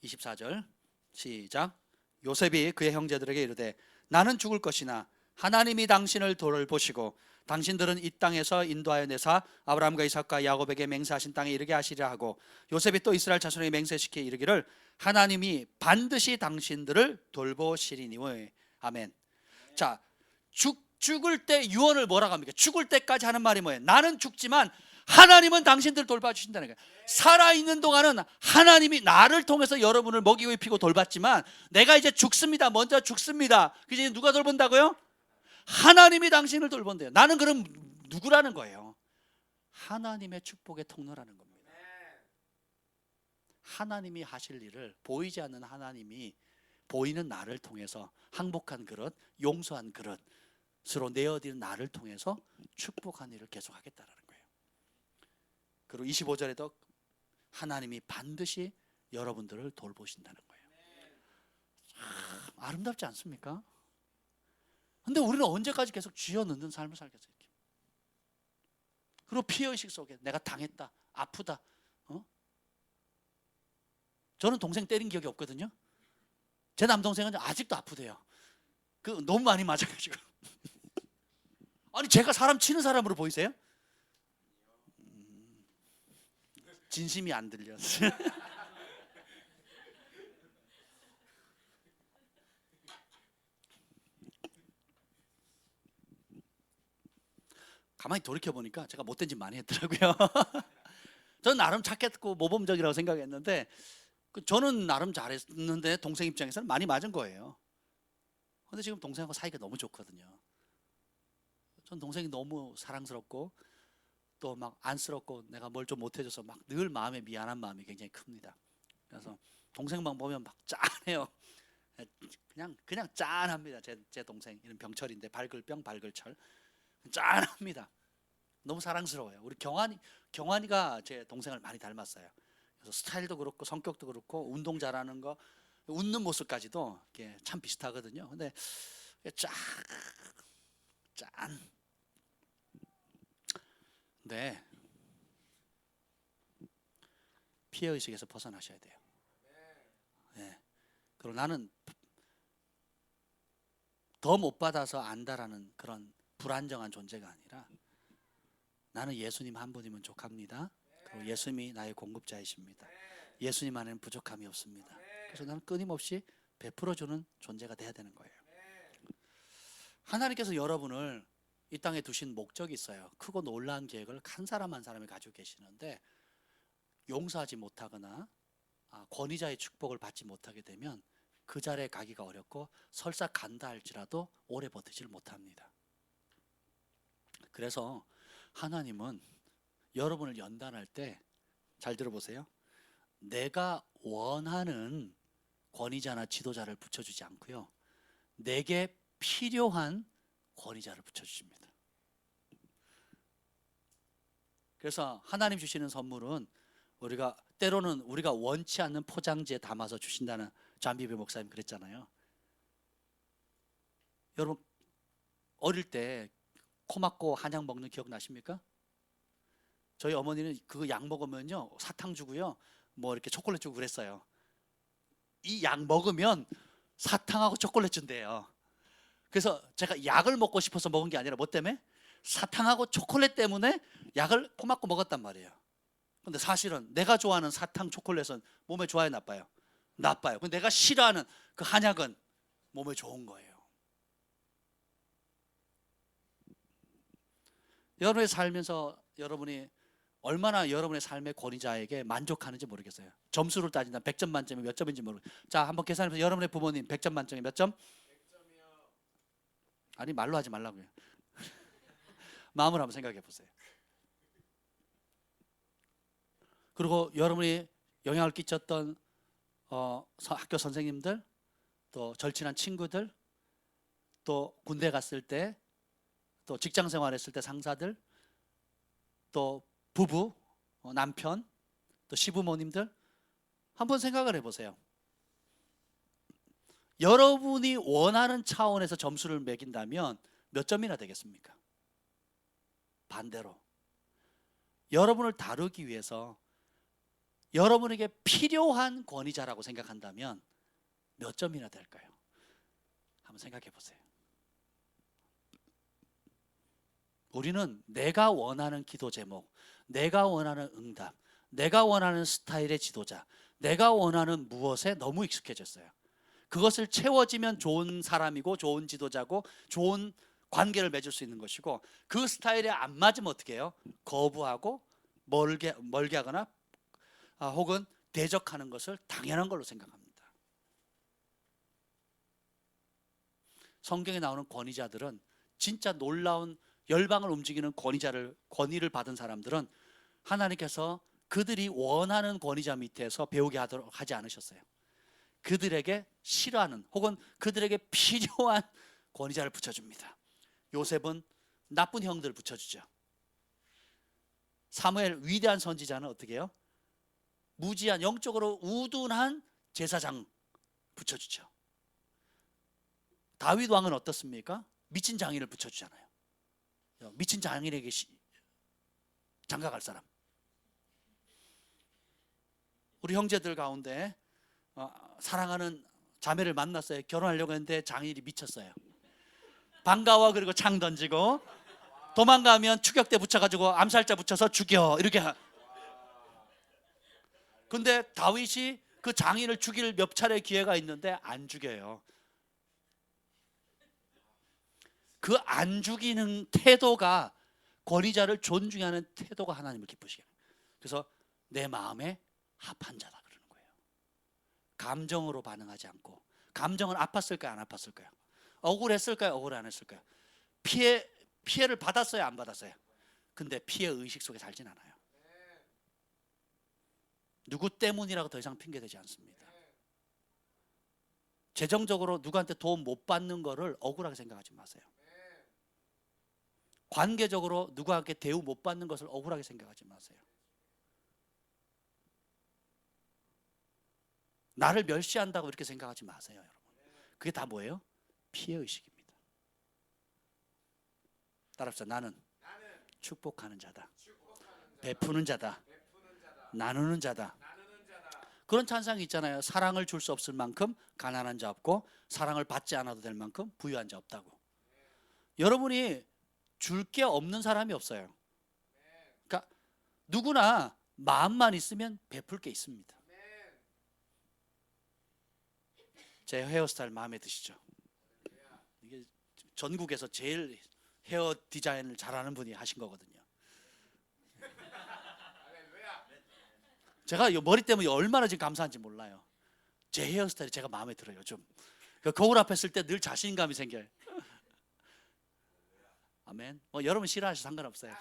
A: 24절 시작. 요셉이 그의 형제들에게 이르되 나는 죽을 것이나 하나님이 당신을 돌보시고 당신들은 이 땅에서 인도하여 내사 아브라함과 이삭과 야곱에게 맹세하신 땅에 이르게 하시리라 하고 요셉이 또 이스라엘 자손에게 맹세시켜 이르기를 하나님이 반드시 당신들을 돌보시리니. 아멘. 자, 죽을 때 유언을 뭐라고 합니까? 죽을 때까지 하는 말이 뭐예요? 나는 죽지만 하나님은 당신들을 돌봐주신다는 거예요. 살아있는 동안은 하나님이 나를 통해서 여러분을 먹이고 입히고 돌봤지만 내가 이제 죽습니다. 먼저 죽습니다. 이제 누가 돌본다고요? 하나님이 당신을 돌본대요. 나는 그럼 누구라는 거예요? 하나님의 축복의 통로라는 겁니다. 하나님이 하실 일을 보이지 않는 하나님이 보이는 나를 통해서 항복한 그릇, 용서한 그릇으로 내어드린 나를 통해서 축복한 일을 계속하겠다라는 거예요. 그리고 25절에도 하나님이 반드시 여러분들을 돌보신다는 거예요. 참 아름답지 않습니까? 근데 우리는 언제까지 계속 쥐어 넣는 삶을 살겠어요? 그리고 피해의식 속에 내가 당했다, 아프다. 저는 동생 때린 기억이 없거든요. 제 남동생은 아직도 아프대요. 너무 많이 맞아가지고. 아니 제가 사람 치는 사람으로 보이세요? 진심이 안 들렸어요. 가만히 돌이켜보니까 제가 못된 짓 많이 했더라고요. 저는 나름 착했고 모범적이라고 생각했는데 저는 나름 잘했는데 동생 입장에서는 많이 맞은 거예요. 근데 지금 동생하고 사이가 너무 좋거든요. 전 동생이 너무 사랑스럽고 또 막 안쓰럽고 내가 뭘 좀 못해줘서 막 늘 마음에 미안한 마음이 굉장히 큽니다. 그래서 동생만 보면 막 짠해요. 그냥 짠합니다. 제 동생 이런 병철인데 발글병 발글철 짠합니다. 너무 사랑스러워요. 우리 경환이가 제 동생을 많이 닮았어요. 그래서 스타일도 그렇고 성격도 그렇고 운동 잘하는 거, 웃는 모습까지도 참 비슷하거든요. 근데 짠. 네. 피해 의식에서 벗어나셔야 돼요. 네. 그리고 나는 더 못 받아서 안다라는 그런 불안정한 존재가 아니라 나는 예수님 한 분이면 족합니다. 그리고 예수님이 나의 공급자이십니다. 예수님 안에는 부족함이 없습니다. 그래서 나는 끊임없이 베풀어주는 존재가 돼야 되는 거예요. 하나님께서 여러분을 이 땅에 두신 목적이 있어요. 크고 놀라운 계획을 한 사람 한 사람이 가지고 계시는데 용서하지 못하거나 권위자의 축복을 받지 못하게 되면 그 자리에 가기가 어렵고 설사 간다 할지라도 오래 버티질 못합니다. 그래서 하나님은 여러분을 연단할 때 잘 들어보세요. 내가 원하는 권위자나 지도자를 붙여주지 않고요, 내게 필요한 권위자를 붙여주십니다. 그래서 하나님 주시는 선물은 때로는 우리가 원치 않는 포장지에 담아서 주신다는 잠비배 목사님 그랬잖아요. 여러분 어릴 때 코 막고 한약 먹는 기억 나십니까? 저희 어머니는 그 약 먹으면요 사탕 주고요 뭐 이렇게 초콜릿 주고 그랬어요. 이 약 먹으면 사탕하고 초콜릿 준대요. 그래서 제가 약을 먹고 싶어서 먹은 게 아니라 뭐 때문에? 사탕하고 초콜릿 때문에 약을 코 막고 먹었단 말이에요. 근데 사실은 내가 좋아하는 사탕 초콜릿은 몸에 좋아요 나빠요? 나빠요. 근데 내가 싫어하는 그 한약은 몸에 좋은 거예요. 여러분의 살면서 여러분이 얼마나 여러분의 삶의 권위자에게 만족하는지 모르겠어요. 점수를 따진다면 100점 만점에 몇 점인지 모르겠어요. 자, 한번 계산해보세요. 여러분의 부모님 100점 만점에 몇 점? 100점이요. 아니 말로 하지 말라고요. 마음으로 한번 생각해 보세요. 그리고 여러분이 영향을 끼쳤던 학교 선생님들, 또 절친한 친구들, 또 군대 갔을 때, 또 직장 생활했을 때 상사들, 또 부부, 남편, 또 시부모님들 한번 생각을 해보세요. 여러분이 원하는 차원에서 점수를 매긴다면 몇 점이나 되겠습니까? 반대로 여러분을 다루기 위해서 여러분에게 필요한 권위자라고 생각한다면 몇 점이나 될까요? 한번 생각해 보세요. 우리는 내가 원하는 기도 제목, 내가 원하는 응답, 내가 원하는 스타일의 지도자, 내가 원하는 무엇에 너무 익숙해졌어요. 그것을 채워지면 좋은 사람이고 좋은 지도자고 좋은 관계를 맺을 수 있는 것이고, 그 스타일에 안 맞으면 어떻게 해요? 거부하고 멀게 하거나 혹은 대적하는 것을 당연한 걸로 생각합니다. 성경에 나오는 권위자들은 진짜 놀라운 열방을 움직이는 권위를 받은 사람들은 하나님께서 그들이 원하는 권위자 밑에서 배우게 하지 않으셨어요. 그들에게 싫어하는 혹은 그들에게 필요한 권위자를 붙여줍니다. 요셉은 나쁜 형들 붙여주죠. 사무엘 위대한 선지자는 어떻게 해요? 무지한 영적으로 우둔한 제사장 붙여주죠. 다윗 왕은 어떻습니까? 미친 장인을 붙여주잖아요. 미친 장인에게 장가갈 사람. 우리 형제들 가운데 사랑하는 자매를 만났어요. 결혼하려고 했는데 장인이 미쳤어요. 반가워 그리고 창 던지고, 도망가면 추격대 붙여가지고 암살자 붙여서 죽여 이렇게. 근데 다윗이 그 장인을 죽일 몇 차례 기회가 있는데 안 죽여요. 그 안 죽이는 태도가, 권위자를 존중하는 태도가 하나님을 기쁘시게 해요. 그래서 내 마음에 합한 자다 그러는 거예요. 감정으로 반응하지 않고. 감정은 아팠을까요? 안 아팠을까요? 억울했을까요? 억울 안 했을까요? 피해를 받았어요? 안 받았어요? 근데 피해 의식 속에 살진 않아요. 누구 때문이라고 더 이상 핑계대지 않습니다. 재정적으로 누구한테 도움 못 받는 거를 억울하게 생각하지 마세요. 관계적으로 누구한테 대우 못 받는 것을 억울하게 생각하지 마세요. 나를 멸시한다고 이렇게 생각하지 마세요, 여러분. 그게 다 뭐예요? 피해의식입니다. 따라합시다. 나는 축복하는 자다, 베푸는 자다, 나누는 자다. 그런 찬상이 있잖아요. 사랑을 줄 수 없을 만큼 가난한 자 없고, 사랑을 받지 않아도 될 만큼 부유한 자 없다고. 여러분이 줄 게 없는 사람이 없어요. 그러니까 누구나 마음만 있으면 베풀 게 있습니다. 제 헤어스타일 마음에 드시죠? 이게 전국에서 제일 헤어 디자인을 잘하는 분이 하신 거거든요. 제가 이 머리 때문에 얼마나 지금 감사한지 몰라요. 제 헤어스타일이 제가 마음에 들어요. 좀 거울 앞에 쓸 때 늘 자신감이 생겨요. 아멘. 여러분 싫어하셔도 상관없어요.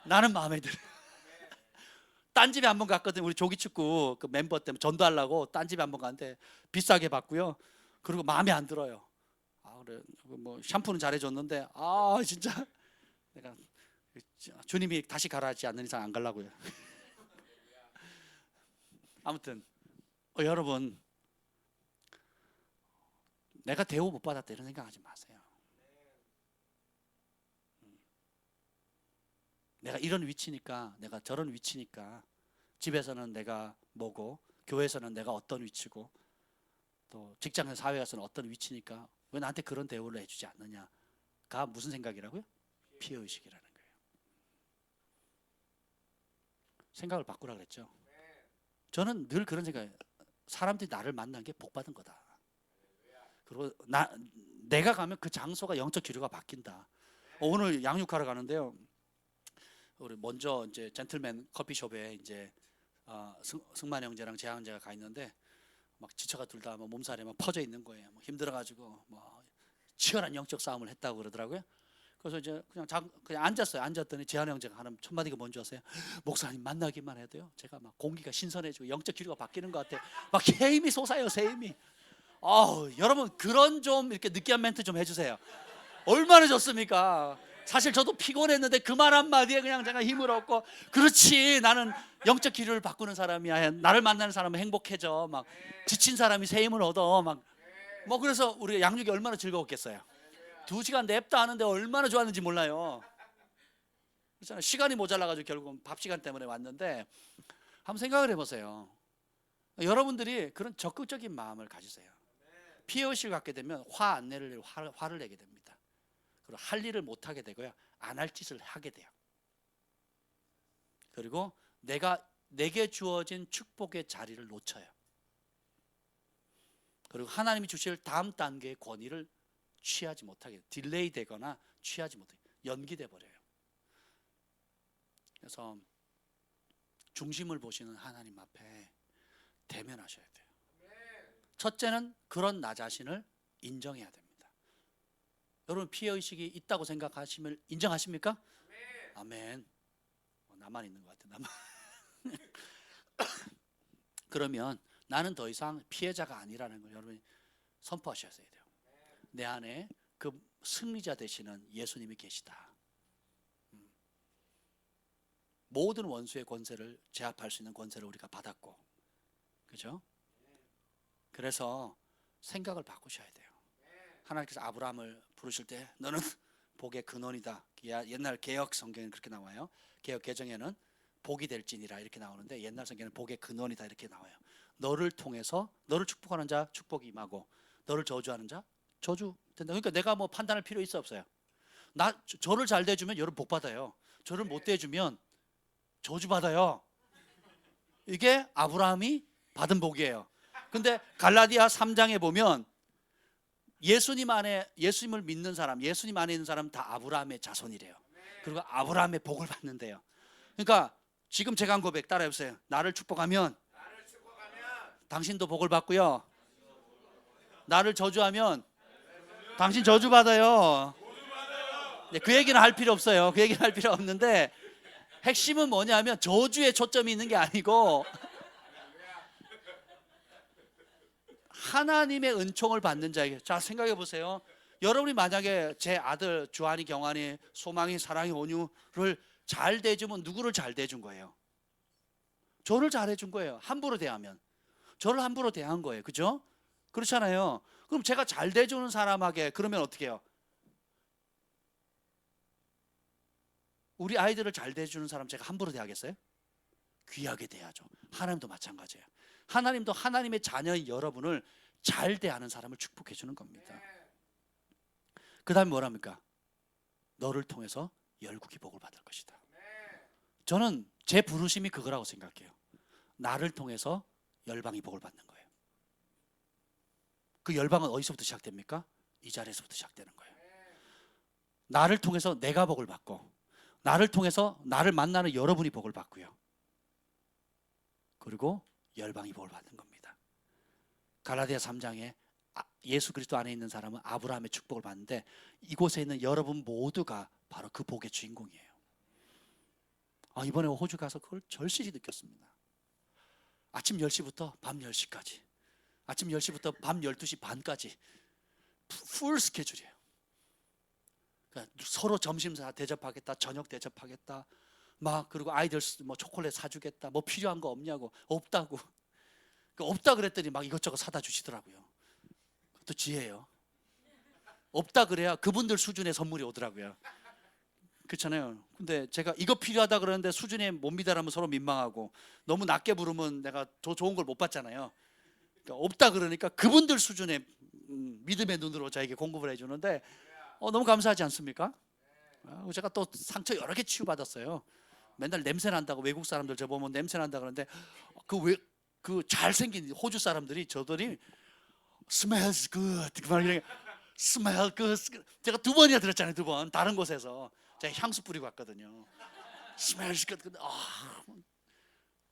A: 나는 마음에 들어요. 딴 집에 한번 갔거든요. 우리 조기축구 그 멤버 때문에 전도하려고 딴 집에 한번 갔는데 비싸게 받고요. 그리고 마음에 안 들어요. 그래 뭐 샴푸는 잘해줬는데 진짜 내가 주님이 다시 가라하지 않는 이상 안 가려고요. 아무튼 여러분, 내가 대우 못 받았다 이런 생각하지 마세요. 내가 이런 위치니까, 내가 저런 위치니까, 집에서는 내가 뭐고, 교회에서는 내가 어떤 위치고, 또 직장에서 사회에서는 어떤 위치니까 왜 나한테 그런 대우를 해주지 않느냐가 무슨 생각이라고요? 피해의식이라는 거예요. 생각을 바꾸라 그랬죠. 저는 늘 그런 생각이에요. 사람들이 나를 만난 게 복 받은 거다. 그리고 내가 가면 그 장소가 영적 기류가 바뀐다. 오늘 양육하러 가는데요. 우리 먼저 이제 젠틀맨 커피숍에 이제 승만 형제랑 재한 형제가 가 있는데 막 지쳐가 둘 다 몸살에 막 퍼져 있는 거예요. 힘들어가지고 치열한 영적 싸움을 했다고 그러더라고요. 그래서 이제 그냥 앉았어요. 앉았더니 재한 형제가 하는 첫 마디가 뭔지 아세요? 목사님 만나기만 해도요, 제가 막 공기가 신선해지고 영적 기류가 바뀌는 것 같아요. 막 새 힘이 솟아요, 새 힘이. 여러분 그런 좀 이렇게 느끼한 멘트 좀 해주세요. 얼마나 좋습니까? 사실 저도 피곤했는데 그 말 한마디에 그냥 제가 힘을 얻고, 그렇지 나는 영적 기류를 바꾸는 사람이야. 나를 만나는 사람은 행복해져. 막 지친 사람이 새 힘을 얻어. 그래서 우리 양육이 얼마나 즐거웠겠어요. 2시간 냅다 하는데 얼마나 좋았는지 몰라요. 그렇잖아요. 시간이 모자라가지고 결국은 밥 시간 때문에 왔는데, 한번 생각을 해보세요. 여러분들이 그런 적극적인 마음을 가지세요. 피해의식을 갖게 되면 화 안 내를 화를 내게 됩니다. 그리고 할 일을 못 하게 되고요, 안 할 짓을 하게 돼요. 그리고 내가 내게 주어진 축복의 자리를 놓쳐요. 그리고 하나님이 주실 다음 단계의 권위를 취하지 못하게, 딜레이 되거나 취하지 못하게 연기돼 버려요. 그래서 중심을 보시는 하나님 앞에 대면하셔야 돼요. 첫째는 그런 나 자신을 인정해야 됩니다. 여러분 피해의식이 있다고 생각하시면 인정하십니까? 아멘. 나만 있는 것 같아. 나만. 그러면 나는 더 이상 피해자가 아니라는 걸 여러분이 선포하셔야 돼요. 내 안에 그 승리자 되시는 예수님이 계시다. 모든 원수의 권세를 제압할 수 있는 권세를 우리가 받았고, 그죠? 그래서 생각을 바꾸셔야 돼요. 하나님께서 아브라함을 부르실 때 너는 복의 근원이다. 옛날 개혁 성경에는 그렇게 나와요. 개혁 개정에는 복이 될지니라 이렇게 나오는데 옛날 성경에는 복의 근원이다 이렇게 나와요. 너를 통해서 너를 축복하는 자 축복이 임하고 너를 저주하는 자 저주 된다. 그러니까 내가 뭐 판단할 필요 있어 없어요. 저를 잘 대주면 여러분 복 받아요. 저를 못 대주면 저주 받아요. 이게 아브라함이 받은 복이에요. 근데 갈라디아 3장에 보면 예수님을 믿는 사람, 예수님 안에 있는 사람 다 아브라함의 자손이래요. 그리고 아브라함의 복을 받는데요. 그러니까 지금 제가 한 고백 따라해 보세요. 나를 축복하면 당신도 복을 받고요. 나를 저주하면 당신 저주 받아요. 네, 그 얘기는 할 필요 없어요. 그 얘기는 할 필요 없는데 핵심은 뭐냐면 저주에 초점이 있는 게 아니고 하나님의 은총을 받는 자에게. 자, 생각해 보세요. 여러분이 만약에 제 아들 주한이, 경한이, 소망이, 사랑이, 온유를 잘 대주면 누구를 잘 대준 거예요? 저를 잘해준 거예요. 함부로 대하면 저를 함부로 대한 거예요. 그죠? 그렇잖아요. 그럼 제가 잘 대주는 사람에게 그러면 어떻게 해요? 우리 아이들을 잘 대주는 사람 제가 함부로 대하겠어요? 귀하게 대하죠. 하나님도 마찬가지예요. 하나님도 하나님의 자녀인 여러분을 잘 대하는 사람을 축복해 주는 겁니다. 그 다음에 뭐랍니까? 너를 통해서 열국이 복을 받을 것이다. 저는 제 부르심이 그거라고 생각해요. 나를 통해서 열방이 복을 받는 거예요. 그 열방은 어디서부터 시작됩니까? 이 자리에서부터 시작되는 거예요. 나를 통해서 내가 복을 받고, 나를 통해서 나를 만나는 여러분이 복을 받고요. 그리고 열방이 복을 받는 겁니다. 갈라디아 3장에 예수 그리스도 안에 있는 사람은 아브라함의 축복을 받는데 이곳에 있는 여러분 모두가 바로 그 복의 주인공이에요. 이번에 호주 가서 그걸 절실히 느꼈습니다. 아침 10시부터 밤 10시까지, 아침 10시부터 밤 12시 반까지 풀 스케줄이에요. 그러니까 서로 점심 대접하겠다, 저녁 대접하겠다, 막 그리고 아이들 뭐 초콜릿 사주겠다, 뭐 필요한 거 없냐고, 없다고. 없다 그랬더니 막 이것저것 사다 주시더라고요. 그것도 지혜예요. 없다 그래야 그분들 수준의 선물이 오더라고요. 그렇잖아요. 근데 제가 이거 필요하다 그러는데 수준에 못 미달하면 서로 민망하고, 너무 낮게 부르면 내가 더 좋은 걸 못 받잖아요. 그러니까 없다 그러니까 그분들 수준의 믿음의 눈으로 저에게 공급을 해주는데 너무 감사하지 않습니까? 제가 또 상처 여러 개 치유받았어요. 맨날 냄새 난다고 외국 사람들 저 보면 냄새 난다 그러는데 그 잘생긴 호주 사람들이 저들이 smells good 막 이렇게 smell good. 제가 2번이나 들었잖아요. 2번 다른 곳에서 제가 향수 뿌리고 왔거든요. smells good.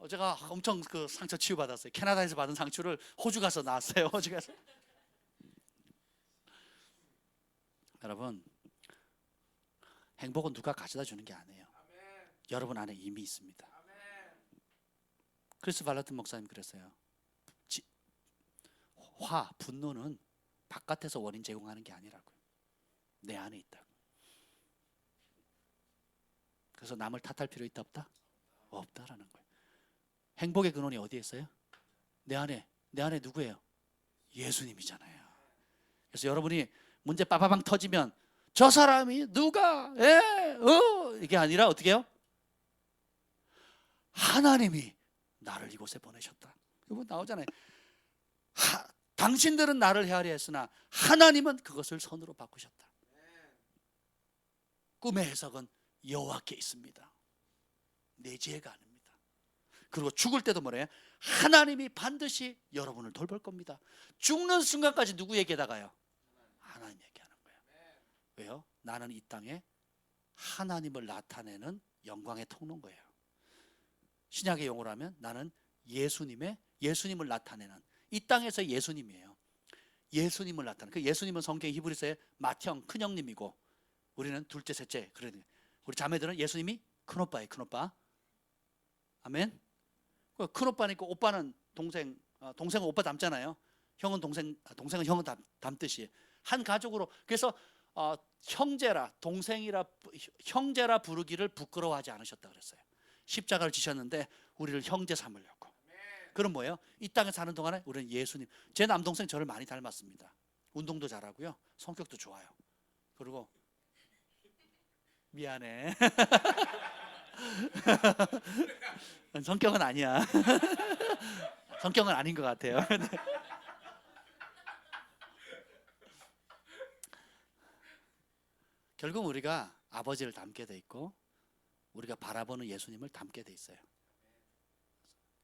A: 제가 엄청 그 상처 치유받았어요. 캐나다에서 받은 상처를 호주 가서 나왔어요. 호주 가서. 여러분, 행복은 누가 가져다 주는 게 아니에요. 여러분 안에 이미 있습니다. 크리스 발라튼 목사님 그랬어요. 분노는 바깥에서 원인 제공하는 게 아니라고요. 내 안에 있다고. 그래서 남을 탓할 필요 있다 없다? 없다라는 거예요. 행복의 근원이 어디에 있어요? 내 안에 누구예요? 예수님이잖아요. 그래서 여러분이 문제 빠바방 터지면 저 사람이 누가 이게 아니라 어떻게 해요? 하나님이 나를 이곳에 보내셨다. 이거 나오잖아요. 당신들은 나를 헤아려 했으나 하나님은 그것을 선으로 바꾸셨다. 꿈의 해석은 여호와께 있습니다. 내 지혜가 아닙니다. 그리고 죽을 때도 뭐래요? 하나님이 반드시 여러분을 돌볼 겁니다. 죽는 순간까지 누구 얘기에다가요? 하나님 얘기하는 거예요. 왜요? 나는 이 땅에 하나님을 나타내는 영광의 통로인 거예요. 신약의 용어로 하면 나는 예수님을 나타내는, 이 땅에서 예수님이에요. 예수님을 나타내는, 그 예수님은 성경 히브리서의 맏형, 큰형님이고 우리는 둘째, 셋째. 그러니 우리 자매들은 예수님이 큰오빠예요. 큰오빠. 아멘. 큰오빠니까 오빠는 동생은 오빠 닮잖아요. 형은 동생은 형은 닮듯이 한 가족으로. 그래서 형제라 부르기를 부끄러워하지 않으셨다 그랬어요. 십자가를 지셨는데 우리를 형제 삼으려고. 그럼 뭐예요? 이 땅에 사는 동안에 우리는 예수님. 제 남동생 저를 많이 닮았습니다. 운동도 잘하고요, 성격도 좋아요. 그리고 미안해. 성격은 아니야. 성격은 아닌 것 같아요. 결국 우리가 아버지를 닮게 돼 있고 우리가 바라보는 예수님을 닮게 돼 있어요.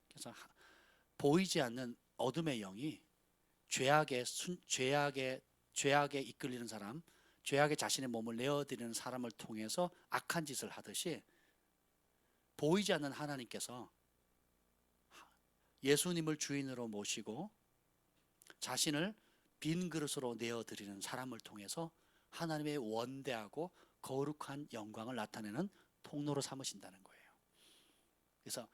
A: 그래서 보이지 않는 어둠의 영이 죄악에 이끌리는 사람, 죄악에 자신의 몸을 내어드리는 사람을 통해서 악한 짓을 하듯이 보이지 않는 하나님께서 예수님을 주인으로 모시고 자신을 빈 그릇으로 내어드리는 사람을 통해서 하나님의 원대하고 거룩한 영광을 나타내는 통로로 삼으신다는 거예요. 그래서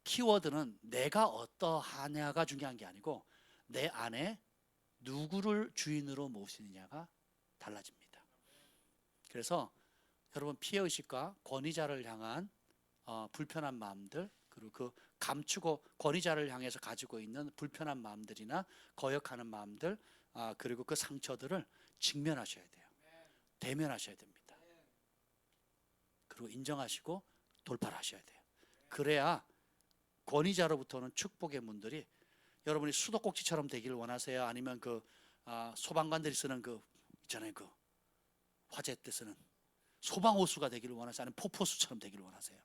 A: 키워드는 내가 어떠하냐가 중요한 게 아니고 내 안에 누구를 주인으로 모시느냐가 달라집니다. 그래서 여러분, 피해의식과 권위자를 향한 불편한 마음들, 그리고 그 감추고 권위자를 향해서 가지고 있는 불편한 마음들이나 거역하는 마음들, 그리고 그 상처들을 직면하셔야 돼요. 대면하셔야 됩니다. 그리고 인정하시고 돌파를 하셔야 돼요. 그래야 권위자로부터는 축복의 문들이, 여러분이 수도꼭지처럼 되기를 원하세요? 아니면 그 소방관들이 쓰는 그 있잖아요, 그 화재 때 쓰는 소방호수가 되기를 원하세요? 아니면 폭포수처럼 되기를 원하세요?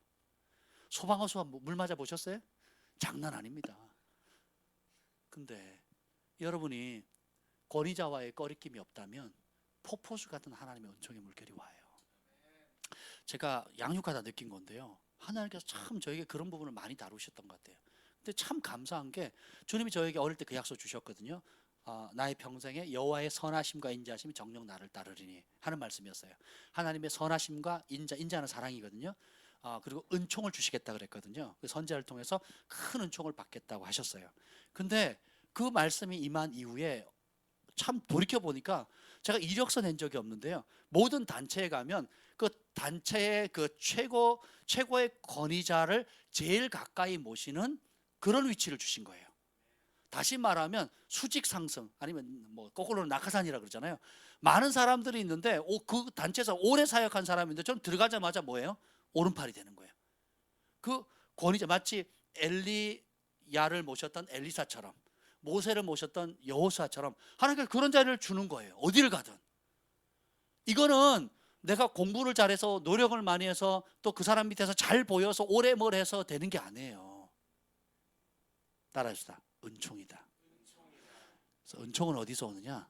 A: 소방호수가 물 맞아 보셨어요? 장난 아닙니다. 근데 여러분이 권위자와의 꺼리낌이 없다면 폭포수 같은 하나님의 은총의 물결이 와요. 제가 양육하다 느낀 건데요, 하나님께서 참 저에게 그런 부분을 많이 다루셨던 것 같아요. 근데 참 감사한 게 주님이 저에게 어릴 때 그 약속 주셨거든요. 나의 평생에 여호와의 선하심과 인자하심이 정녕 나를 따르리니 하는 말씀이었어요. 하나님의 선하심과 인자는 사랑이거든요. 그리고 은총을 주시겠다 그랬거든요. 그 선지자를 통해서 큰 은총을 받겠다고 하셨어요. 근데 그 말씀이 임한 이후에 참 돌이켜 보니까 제가 이력서 낸 적이 없는데요, 모든 단체에 가면 그 단체의 그 최고의 권위자를 제일 가까이 모시는 그런 위치를 주신 거예요. 다시 말하면 수직 상승, 아니면 뭐 거꾸로는 낙하산이라 그러잖아요. 많은 사람들이 있는데 그 단체에서 오래 사역한 사람인데 좀 들어가자마자 뭐예요? 오른팔이 되는 거예요. 그 권위자, 마치 엘리야를 모셨던 엘리사처럼, 모세를 모셨던 여호수아처럼 하나님께서 그런 자리를 주는 거예요. 어디를 가든. 이거는 내가 공부를 잘해서 노력을 많이 해서 또 그 사람 밑에서 잘 보여서 오래 뭘 해서 되는 게 아니에요. 따라합시다. 은총이다. 그래서 은총은 어디서 오느냐?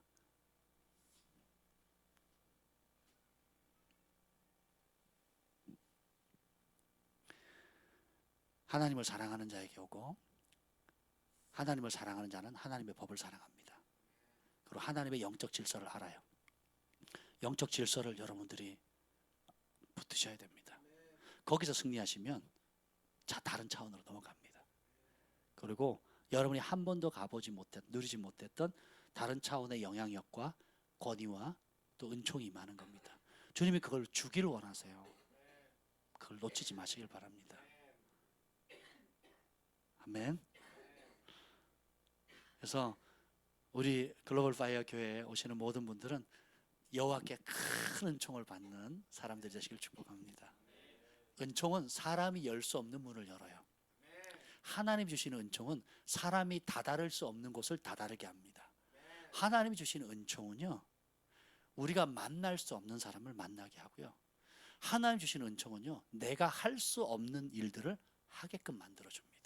A: 하나님을 사랑하는 자에게 오고, 하나님을 사랑하는 자는 하나님의 법을 사랑합니다. 그리고 하나님의 영적 질서를 알아요. 영적 질서를 여러분들이 붙으셔야 됩니다. 거기서 승리하시면 다른 차원으로 넘어갑니다. 그리고 여러분이 한 번도 누리지 못했던 다른 차원의 영향력과 권위와 또 은총이 임하는 겁니다. 주님이 그걸 주기를 원하세요. 그걸 놓치지 마시길 바랍니다. 아멘. 그래서 우리 글로벌 파이어 교회에 오시는 모든 분들은 여호와께 큰 은총을 받는 사람들이 되시길 축복합니다. 은총은 사람이 열 수 없는 문을 열어요. 하나님 주시는 은총은 사람이 다다를 수 없는 곳을 다다르게 합니다. 하나님이 주시는 은총은요, 우리가 만날 수 없는 사람을 만나게 하고요, 하나님 주시는 은총은요, 내가 할 수 없는 일들을 하게끔 만들어줍니다.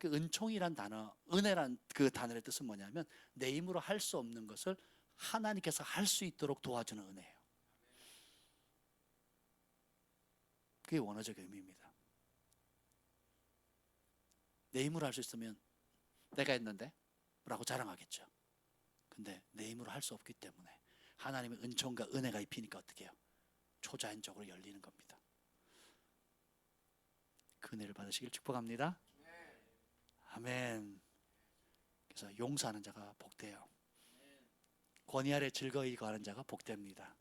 A: 그 은총이란 단어, 은혜란 그 단어의 뜻은 뭐냐면 내 힘으로 할 수 없는 것을 하나님께서 할 수 있도록 도와주는 은혜예요. 그게 원어적 의미입니다. 내 힘으로 할 수 있으면 내가 했는데 라고 자랑하겠죠. 근데 내 힘으로 할 수 없기 때문에 하나님의 은총과 은혜가 입히니까 어떻게 해요? 초자연적으로 열리는 겁니다. 그 은혜를 받으시길 축복합니다. 아멘. 그래서 용서하는 자가 복돼요. 권위 아래 즐거이 거하는 자가 복됩니다.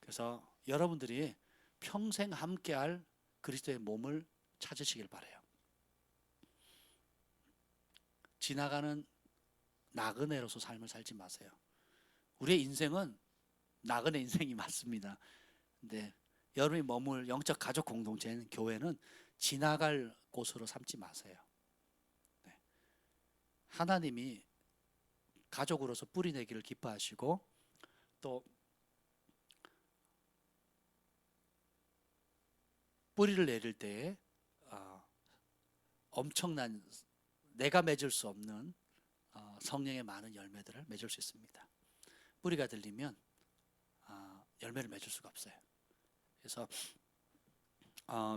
A: 그래서 여러분들이 평생 함께할 그리스도의 몸을 찾으시길 바라요. 지나가는 나그네로서 삶을 살지 마세요. 우리의 인생은 나그네 인생이 맞습니다. 근데 여러분이 머물 영적 가족 공동체는, 교회는 지나갈 곳으로 삼지 마세요. 네. 하나님이 가족으로서 뿌리내기를 기뻐하시고 또 뿌리를 내릴 때에 엄청난 내가 맺을 수 없는 성령의 많은 열매들을 맺을 수 있습니다. 뿌리가 들리면 열매를 맺을 수가 없어요. 그래서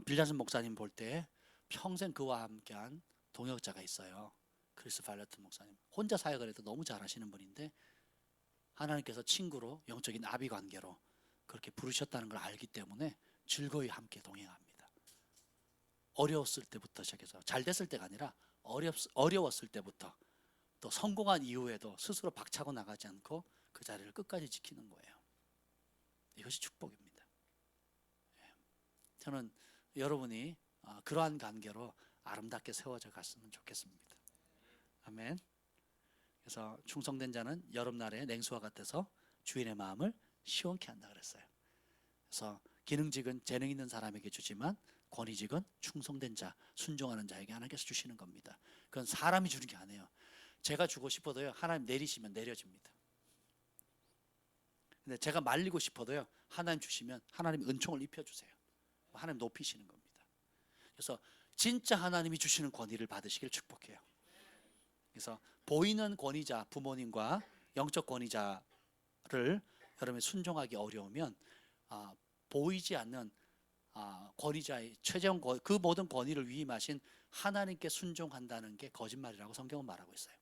A: 빌라슨 목사님 볼 때 평생 그와 함께한 동역자가 있어요. 크리스 팔레트 목사님. 혼자 사역을 해도 너무 잘하시는 분인데 하나님께서 친구로 영적인 아비 관계로 그렇게 부르셨다는 걸 알기 때문에 즐거이 함께 동행합니다. 어려웠을 때부터 시작해서 잘 됐을 때가 아니라 어려웠을 때부터 또 성공한 이후에도 스스로 박차고 나가지 않고 그 자리를 끝까지 지키는 거예요. 이것이 축복입니다. 저는 여러분이 그러한 관계로 아름답게 세워져 갔으면 좋겠습니다. 아멘. 그래서 충성된 자는 여름날의 냉수와 같아서 주인의 마음을 시원케 한다 그랬어요. 그래서 기능직은 재능 있는 사람에게 주지만 권위직은 충성된 자, 순종하는 자에게 하나님께서 주시는 겁니다. 그건 사람이 주는 게 아니에요. 제가 주고 싶어도요, 하나님 내리시면 내려집니다. 근데 제가 말리고 싶어도요, 하나님 주시면 하나님 은총을 입혀주세요. 하나님 높이시는 겁니다. 그래서 진짜 하나님이 주시는 권위를 받으시길 축복해요. 그래서 보이는 권위자, 부모님과 영적 권위자를 여러분이 순종하기 어려우면 보이지 않는 권위자의 최종 그 모든 권위를 위임하신 하나님께 순종한다는 게 거짓말이라고 성경은 말하고 있어요.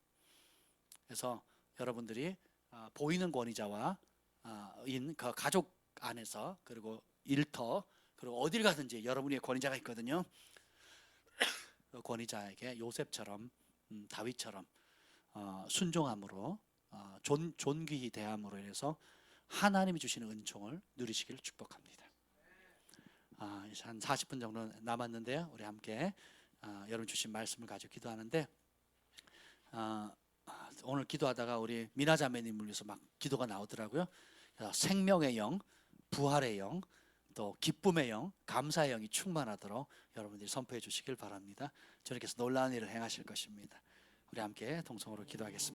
A: 그래서 여러분들이 보이는 권위자와 그 가족 안에서 그리고 일터 그리고 어딜 가든지 여러분의 권위자가 있거든요. 그 권위자에게 요셉처럼 다윗처럼 순종함으로 존귀히 대함으로 인해서 하나님이 주시는 은총을 누리시기를 축복합니다. 한 40분 정도 남았는데요. 우리 함께 여러분 주신 말씀을 가지고 기도하는데 오늘 기도하다가 우리 미나 자매님을 위해서 막 기도가 나오더라고요. 생명의 영, 부활의 영, 또 기쁨의 영, 감사의 영이 충만하도록 여러분들이 선포해 주시길 바랍니다. 주님께서 놀라운 일을 행하실 것입니다. 우리 함께 동성으로 기도하겠습니다.